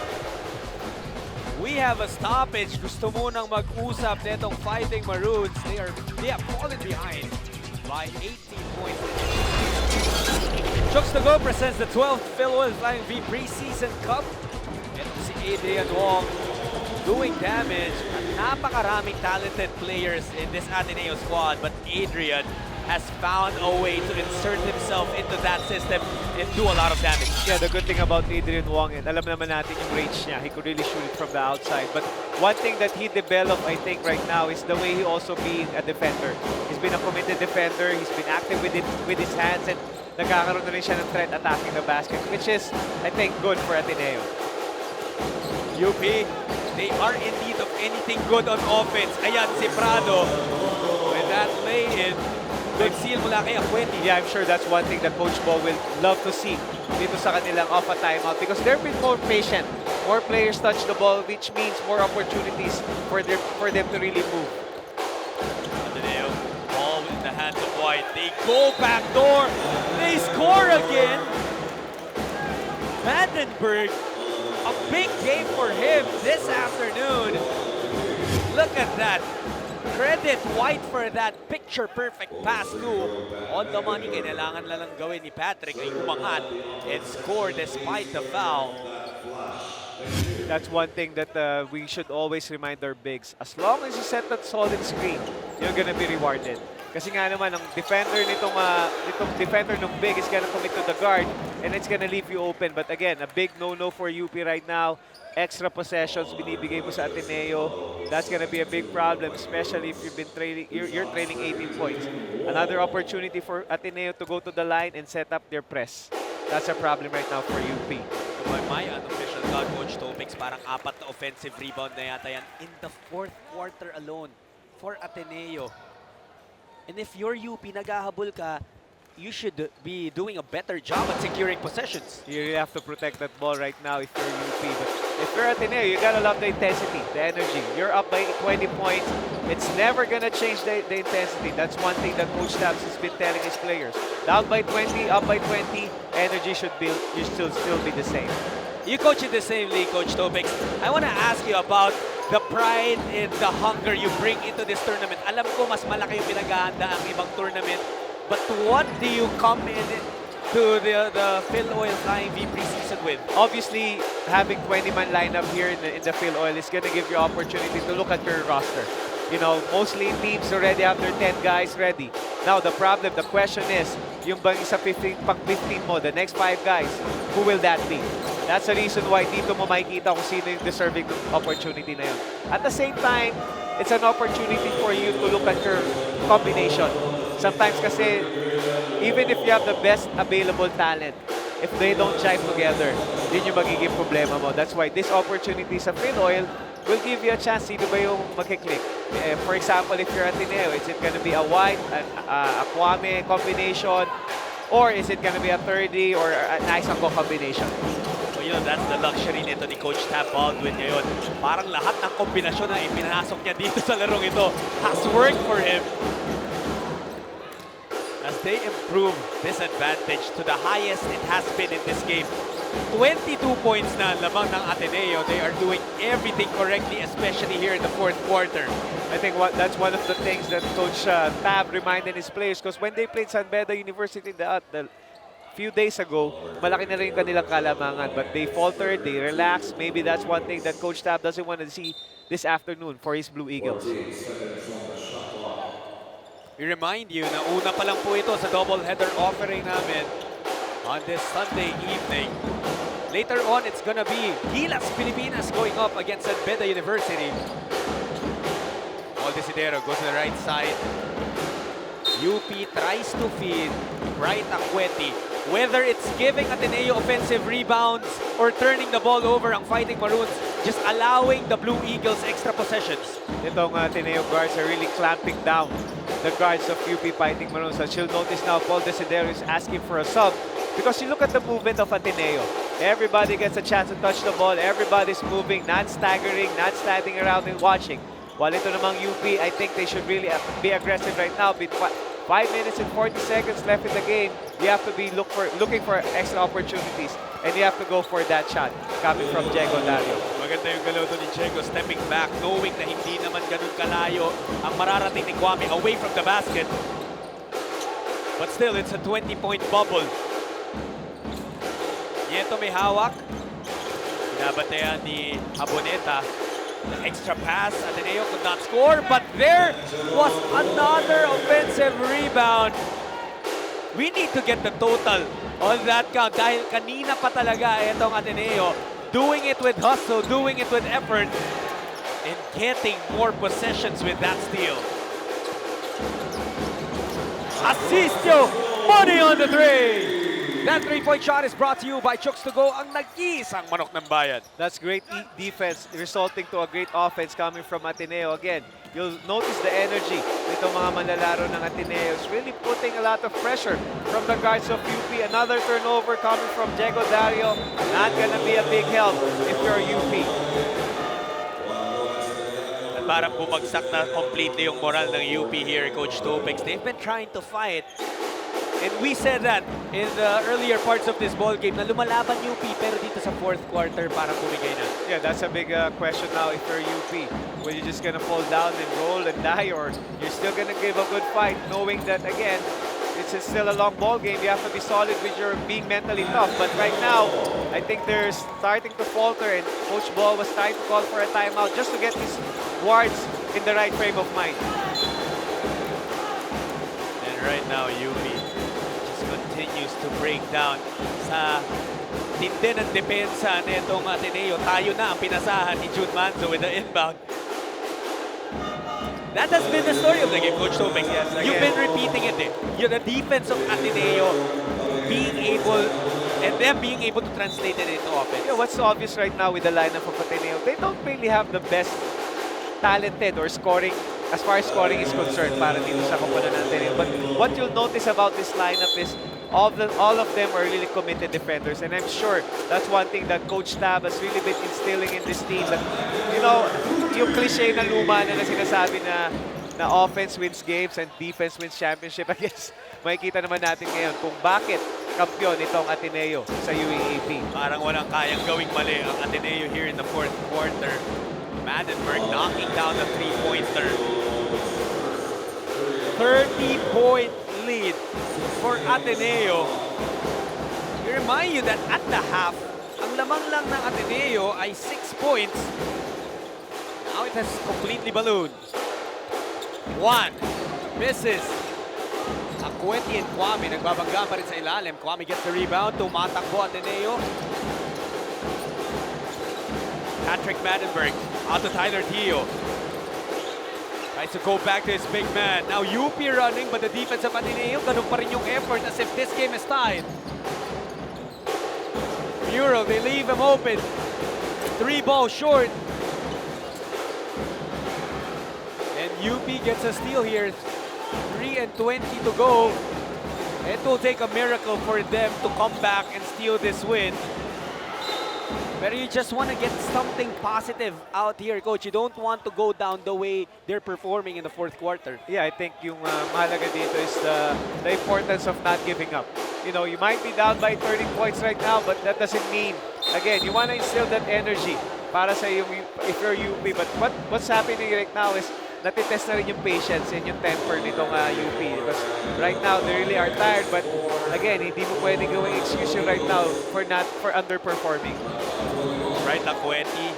We have a stoppage. Gusto mo nang mag-usap netong Fighting Maroons. They have fallen behind by 18 points. Chooks to Go presents the 12th Filoil Flying V Preseason Cup. Ito si Adrian Wong doing damage. Napakaraming talented players in this Ateneo squad, but Adrian has found a way to insert himself into that system and do a lot of damage. Yeah, the good thing about Adrian Wong, and alam naman natin yung range niya, he could really shoot it from the outside. But one thing that he developed, I think, right now is the way he also being a defender. He's been a committed defender, he's been active with his hands, and nagkakaroon na rin siya ng threat attacking the basket, which is, I think, good for Ateneo. UP, they are in need of anything good on offense. Ayan, si Prado with that lay-in. Good seal mula kay Akweti. Yeah, I'm sure that's one thing that Coach Bo will love to see dito sa kanilang off a timeout because they're bit more patient. More players touch the ball, which means more opportunities for them to really move. Ateneo, ball in the hands of White. They go back door. They score again. Vandenberg, a big game for him this afternoon. Look at that. Credit White for that picture-perfect pass to on the money. Kailangan lang gawin ni Patrick ay umangat and score despite the foul. That's one thing that we should always remind our bigs. As long as you set that solid screen, you're gonna be rewarded. Kasi nga naman, ang defender nitong defender ng big is gonna commit to the guard and it's gonna leave you open. But again, a big no-no for UP right now. Extra possessions binibigay mo sa Ateneo. That's gonna be a big problem, especially if you've been trailing, you're trailing 18 points. Another opportunity for Ateneo to go to the line and set up their press. That's a problem right now for UP. My unofficial count, Coach Topix, parang 4 na offensive rebound na yata yan in the 4th quarter alone for Ateneo. And if you're UP, naghahabol ka, you should be doing a better job at securing possessions. You really have to protect that ball right now if you're UP. But if you're Ateneo, you gotta love the intensity, the energy. You're up by 20 points. It's never gonna change the intensity. That's one thing that Coach Tabs has been telling his players. Down by 20, up by 20, energy should still be the same. You coach in the same league, Coach Topix. I want to ask you about the pride and the hunger you bring into this tournament. Alam ko mas malaki yung pinaghahanda ang ibang tournament. But what do you come in to the Filoil Flying V preseason with? Obviously, having 20-man lineup here in the Filoil is going to give you opportunity to look at your roster. You know, mostly teams already have their 10 guys ready. Now, the question is, yung bang isa 15, pang 15 mo, the next 5 guys, who will that be? That's the reason why dito mo makikita kung sino yung deserving opportunity na yun. At the same time, it's an opportunity for you to look at your combination. Sometimes kasi, even if you have the best available talent, if they don't jive together, yun yung magiging problema mo. That's why this opportunity sa Filoil will give you a chance sino ba yung magkiklik. For example, if you're Ateneo, is it gonna be a White, a Kwame combination, or is it gonna be a 30 or an Isako combination? You know, that's the luxury nito ni Coach Tab Baldwin ngayon. Parang lahat ng kombinasyon na ipinasok niya dito sa larong ito has worked for him. As they improve this advantage to the highest it has been in this game. 22 points na lamang ng Ateneo. They are doing everything correctly, especially here in the 4th quarter. I think that's one of the things that Coach Tab reminded his players because when they played San Beda University the few days ago, malaki na rin yung kanilang kalamangan. But they faltered, they relaxed. Maybe that's one thing that Coach Tab doesn't want to see this afternoon for his Blue Eagles. We remind you na una pa lang po ito sa double-header offering namin on this Sunday evening. Later on, it's gonna be Gilas Pilipinas going up against San Beda University. Desidero goes to the right side. UP tries to feed Bright Akweti. Whether it's giving Ateneo offensive rebounds or turning the ball over ang Fighting Maroons, just allowing the Blue Eagles extra possessions. Itong Ateneo guards are really clamping down the guards of UP Fighting Maroons. As you'll notice now, Paul Desidero is asking for a sub because you look at the movement of Ateneo. Everybody gets a chance to touch the ball. Everybody's moving, not staggering, not standing around and watching. While ito namang UP, I think they should really be aggressive right now. 5 minutes and 40 seconds left in the game. You have to be looking for extra opportunities, and you have to go for that shot coming from Diego Dario. Maganda yung galaw to ni Diego, stepping back, knowing na hindi naman ganun kalayo ang mararating ni Kwame away from the basket. But still, it's a 20-point bubble. Nieto may hawak. Binabatean ni Aboneta. The extra pass, Ateneo could not score, but there was another offensive rebound. We need to get the total on that count dahil kanina pa talaga itong Ateneo doing it with hustle, doing it with effort, and getting more possessions with that steal. Asistio, money on the three! That three-point shot is brought to you by Chooks to Go, ang nag-iisang manok ng bayan. That's great defense resulting to a great offense coming from Ateneo. Again, you'll notice the energy nitong mga manlalaro ng Ateneo is really putting a lot of pressure from the guards of UP. Another turnover coming from Diego Dario. Not gonna be a big help if you're UP. At parang bumagsak na completely yung moral ng UP here, Coach Topex. They've been trying to fight. And we said that in the earlier parts of this ball game na lumalaban UP, pero dito sa fourth quarter parang bumigay na. Yeah, that's a big question now if you're UP. Will you just gonna fall down and roll and die, or you're still gonna give a good fight, knowing that again, it's still a long ball game. You have to be solid with your being mentally tough. But right now, I think they're starting to falter, and Coach Ball was trying to call for a timeout just to get his guards in the right frame of mind. And right now, UP just continues to break down sa tindi ng depensa nitong Ateneo. Tayo na ang pinasahan ni June Manzo with the inbound. That has been the story of the game, Coach Topex. Yes, You've been repeating it. You're the defense of Ateneo being able, and them being able to translate it into offense. Yeah, what's obvious right now with the lineup of Ateneo, they don't really have the best talented or scoring, as far as scoring is concerned, para dito sa kumpulan ng Ateneo. But what you'll notice about this lineup is all of them are really committed defenders, and I'm sure that's one thing that Coach Tab has really been instilling in this team. That, you know, yung cliche na luma na sinasabi na offense wins games and defense wins championship. I guess makikita naman natin ngayon kung bakit kampiyon itong Ateneo sa UAAP. Parang walang kayang gawing mali ang Ateneo here in the fourth quarter. Maddenberg knocking down the three-pointer. 30-point lead for Ateneo. We remind you that at the half, ang lamang lang ng Ateneo ay 6 points. Now it has completely ballooned. One. Misses. Akweti and Kwame nagbabangga pa rin sa ilalim. Kwame gets the rebound. Tumatakbo Ateneo. Patrick Maddenberg out to Tyler Tio. Tries to go back to his big man. Now UP running, but the defense of Ateneo, ganun pa rin yung effort as if this game is tied. Muro, they leave him open. 3 balls short. And UP gets a steal here. 3:20 to go. It will take a miracle for them to come back and steal this win. But you just want to get something positive out here, Coach. You don't want to go down the way they're performing in the fourth quarter. Yeah, I think yung mahalaga dito is the importance of not giving up. You know, you might be down by 30 points right now, but that doesn't mean, again, you want to instill that energy para sa yung, if you're UP. But what's happening right now is natitest na rin yung patience and yung temper nitong UP. Because right now, they really are tired. But again, hindi mo pwedeng gawing excuse right now for underperforming. Right, Akweti.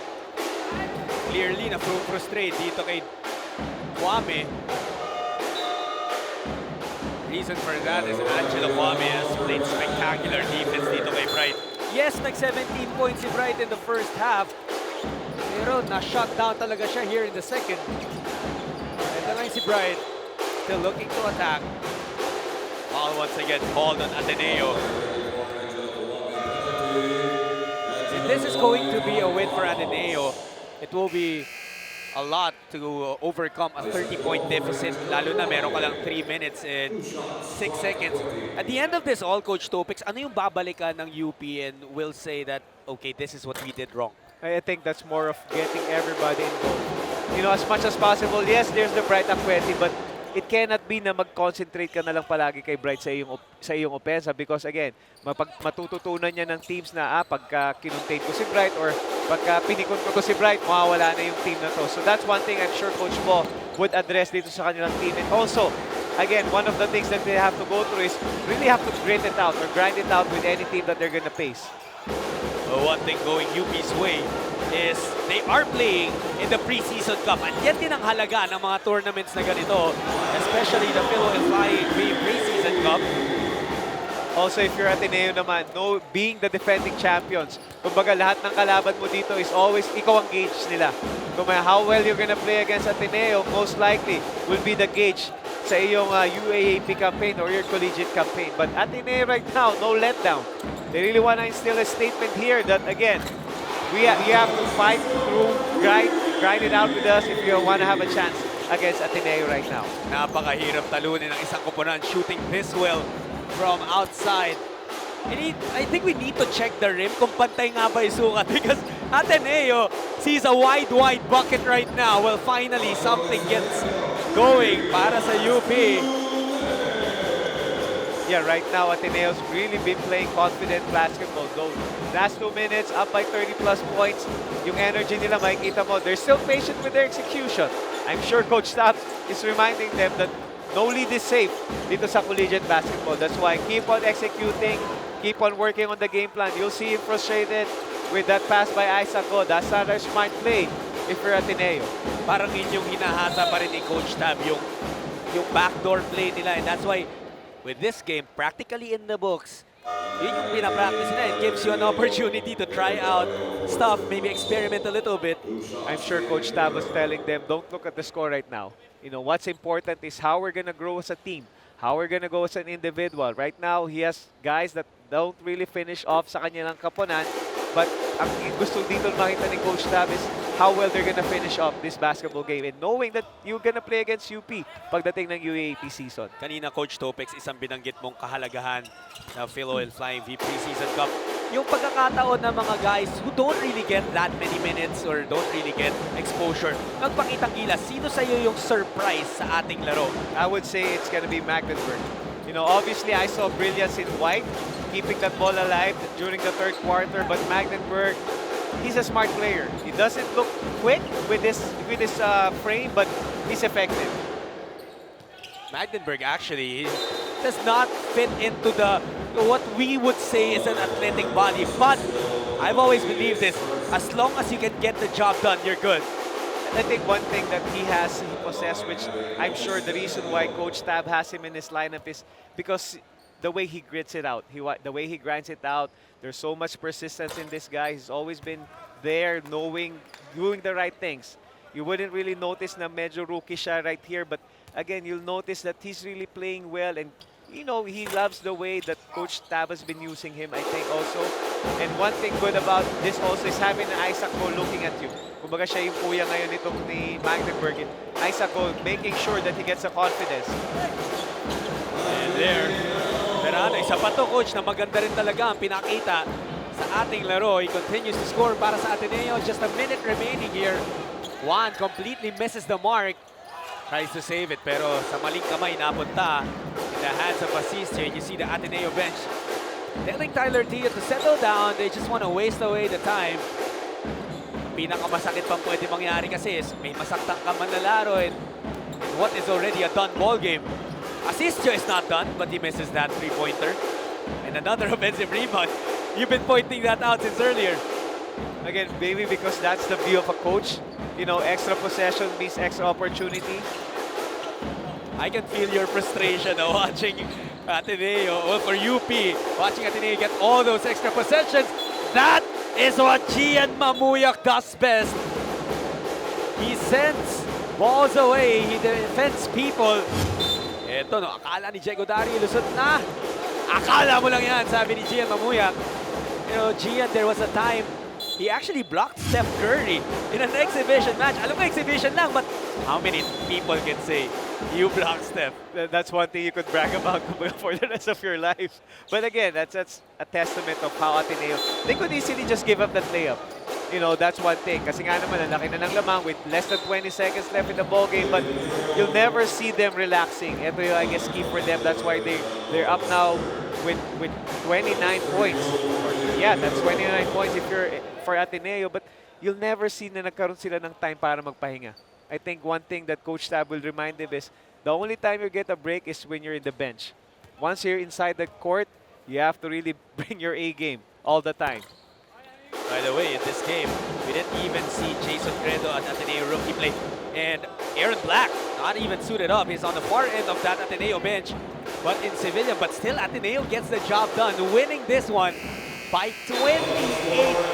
Clearly, na-frustrate dito kay Kwame. Reason for that is Angelo Kwame has played spectacular defense dito kay Bright. Yes, nag-17 points si Bright in the first half. Pero na-shut down talaga siya here in the second. Ito lang si Bright. Still looking to attack. Foul once again called on Ateneo. If this is going to be a win for Ateneo, it will be a lot to overcome a 30-point deficit, lalo na meron ka lang 3 minutes and 6 seconds. At the end of this all, Coach Topex, ano yung babalikan ng UP and will say that, okay, this is what we did wrong? I think that's more of getting everybody involved. You know, as much as possible, yes, there's the Bright Akweti, but it cannot be na mag-concentrate ka na lang palagi kay Bright sa iyong opensa, because again, matututunan niya ng teams na pagka kinuntate ko si Bright or pagka pinikon ko si Bright, mawawala na yung team na to. So that's one thing I'm sure Coach Bo would address dito sa kanilang team. And also, again, one of the things that they have to go through is really have to grit it out or grind it out with any team that they're gonna face. One thing going UP's way is they are playing in the Preseason Cup. At yan din ang halaga ng mga tournaments na ganito, especially the Filoil Preseason Cup. Also, if you're Ateneo naman, being the defending champions, kumbaga lahat ng kalaban mo dito is always ikaw ang gauge nila. Kumbaga how well you're gonna play against Ateneo, most likely will be the gauge sa iyong UAAP campaign or your collegiate campaign. But Ateneo right now, no letdown. They really want to instill a statement here that, again, you have to fight through, grind it out with us if you want to have a chance against Ateneo right now. Napakahirap talunin ng isang koponan shooting this well from outside. I think we need to check the rim kung pantay nga ba yung sukat because Ateneo sees a wide bucket right now. Well, finally, something gets going para sa UP. Yeah, right now, Ateneo's really been playing confident basketball. Those last 2 minutes, up by 30-plus points. Yung energy nila, makikita mo, they're still patient with their execution. I'm sure Coach Staff is reminding them that no lead is safe dito sa collegiate basketball. That's why keep on executing, keep on working on the game plan. You'll see him frustrated with that pass by Isaac Go. That's not a smart play if you're Ateneo. Parang inyong hinahasa pa rin ni Coach Tab yung backdoor play nila. And that's why with this game, practically in the books, yun yung pinapractice nila. It gives you an opportunity to try out stuff, maybe experiment a little bit. I'm sure Coach Tab was telling them, don't look at the score right now. You know, what's important is how we're going to grow as a team, how we're going to go as an individual. Right now, he has guys that don't really finish off sa kanilang kaponan, but ang gusto dito makita ni Coach Tab is how well they're going to finish off this basketball game and knowing that you're going to play against UP pagdating ng UAAP season. Kanina, Coach Topex, isang binanggit mong kahalagahan na Filoil Flying V Preseason Cup. Yung pagkakataon ng mga guys who don't really get that many minutes or don't really get exposure. Magpakitang gilas, sino sa iyo yung surprise sa ating laro? I would say it's going to be Magdeburg. You know, obviously I saw brilliance in White, keeping that ball alive during the third quarter, but Magdeburg, he's a smart player. He doesn't look quick with his frame, but he's effective. Magdeburg actually does not fit into what we would say is an athletic body, but I've always believed this, as long as you can get the job done, you're good. And I think one thing that he possesses, which I'm sure the reason why Coach Tab has him in his lineup is because the way he grits it out, the way he grinds it out. There's so much persistence in this guy. He's always been there, doing the right things. You wouldn't really notice na medyo rookie siya right here, but again, you'll notice that he's really playing well, and you know, he loves the way that Coach Tab has been using him, I think also. And one thing good about this also is having Isaac Go looking at you. Kumbaga siya yung kuya ngayon itong ni Magdeburg. Isaac Go making sure that he gets the confidence. And there, pero isa pa to, Coach, na maganda rin talaga ang pinakita sa ating laro. He continues to score para sa Ateneo. Just a minute remaining here. Juan completely misses the mark. Tries to save it, pero sa maling kamay napunta in the hands of Assis here. You see the Ateneo bench telling Tyler Tia to settle down. They just want to waste away the time. Pinakamasakit pang pwede mangyari kasi is may masaktang ka manlalaro and what is already a done ball game. Asistio is not done, but he misses that three-pointer. And another offensive rebound. You've been pointing that out since earlier. Again, maybe because that's the view of a coach. You know, extra possession means extra opportunity. I can feel your frustration watching Ateneo, or for UP, watching Ateneo get all those extra possessions. That is what Gian Mamuyak does best. He sends balls away, he defends people. Eto no, akala ni Diego Dari lusot na. Akala mo lang yan, sabi ni Gian Mamuyak. You know, Gian, there was a time he actually blocked Steph Curry in an exhibition match. Alam mo, exhibition lang, but how many people can say you blocked Steph? That's one thing you could brag about for the rest of your life. But again, that's a testament of how Ateneo, they could easily just give up that layup. You know, that's one thing. Kasi nga naman, ang laki na ng lamang with less than 20 seconds left in the ball game, but you'll never see them relaxing. Ito yung, I guess, key for them. That's why they're up now with 29 points. Yeah, that's 29 points if you're for Ateneo, but you'll never see na nagkaroon sila ng time para magpahinga. I think one thing that Coach Tab will remind them is the only time you get a break is when you're in the bench. Once you're inside the court, you have to really bring your A game all the time. By the way, in this game, we didn't even see Jason Credo at Ateneo rookie play. And Aaron Black, not even suited up. He's on the far end of that Ateneo bench, but in civilian. But still, Ateneo gets the job done, winning this one by 28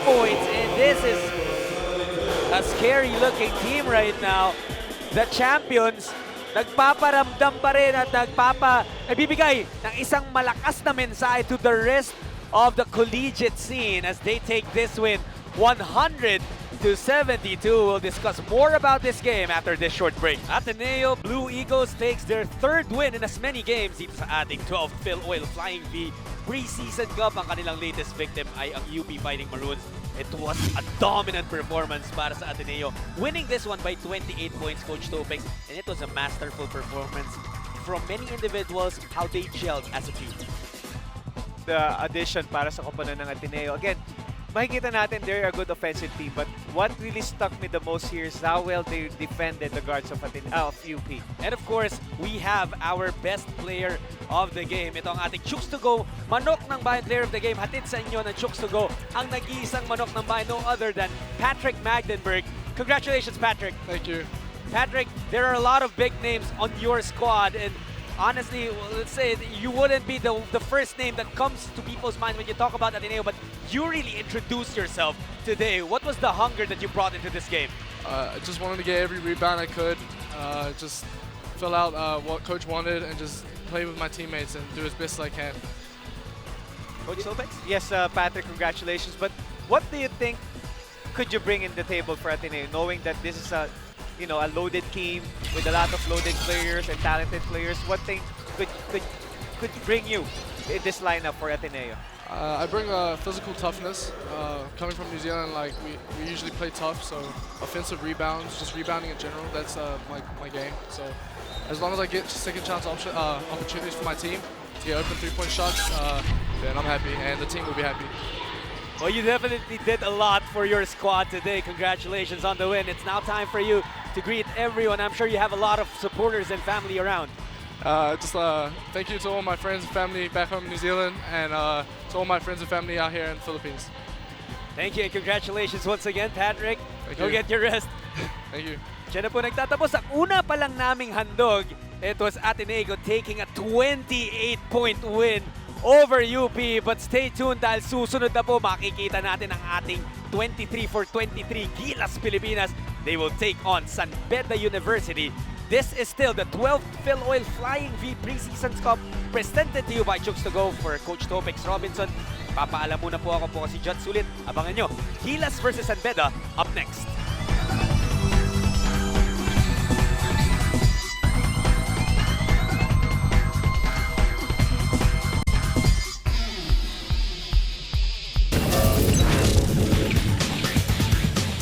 points. And this is a scary-looking team right now. The champions nagpaparamdam pa rin at nagbibigay ng isang malakas na mensahe to the rest of the collegiate scene as they take this win 100-72. We'll discuss more about this game after this short break. Ateneo Blue Eagles takes their third win in as many games dito sa ating 12th Filoil Flying V Preseason Cup. Ang kanilang latest victim ay ang UP Fighting Maroons. It was a dominant performance para sa Ateneo, winning this one by 28 points, Coach Topex, and it was a masterful performance from many individuals, how they gelled as a team. The addition para sa koponan ng Ateneo. Again, makikita natin they're a good offensive team, but what really stuck me the most here is how well they defended the guards of UP. And of course, we have our best player of the game. Ito ang ating Chooks to Go, manok ng bayan player of the game. Hatid sa inyo ng Chooks to Go, ang nag-iisang manok ng bayan, no other than Patrick Magdenberg. Congratulations, Patrick. Thank you. Patrick, there are a lot of big names on your squad, and honestly, let's say you wouldn't be the first name that comes to people's mind when you talk about Ateneo, but you really introduced yourself today. What was the hunger that you brought into this game? I just wanted to get every rebound I could, just fill out what coach wanted, and just play with my teammates and do as best as I can. Coach Topex? Yes, Patrick, congratulations. But what do you think could you bring in the table for Ateneo, knowing that this is a loaded team with a lot of loaded players and talented players? What thing could bring you in this lineup for Ateneo? I bring physical toughness. Coming from New Zealand, like we usually play tough, so offensive rebounds, just rebounding in general, that's my game. So as long as I get second chance opportunities for my team to get open three-point shots, then I'm happy, and the team will be happy. Well, you definitely did a lot for your squad today. Congratulations on the win. It's now time for you to greet everyone. I'm sure you have a lot of supporters and family around. Thank you to all my friends and family back home in New Zealand, and to all my friends and family out here in the Philippines. Thank you and congratulations once again, Patrick. Thank Go you. get your rest. Thank you. Diyan na po nagtatapos ang una pa lang naming handog. It was Ateneo taking a 28-point win over UP. But stay tuned dahil susunod na po makikita natin ang ating 23 for 23 Gilas Pilipinas. They will take on San Beda University. This is still the 12th Filoil Flying V Preseason Cup presented to you by Chooks to Go. For Coach Topex Robinson, papaalam muna po ako si John Sulit. Abangan nyo, Gilas versus San Beda up next.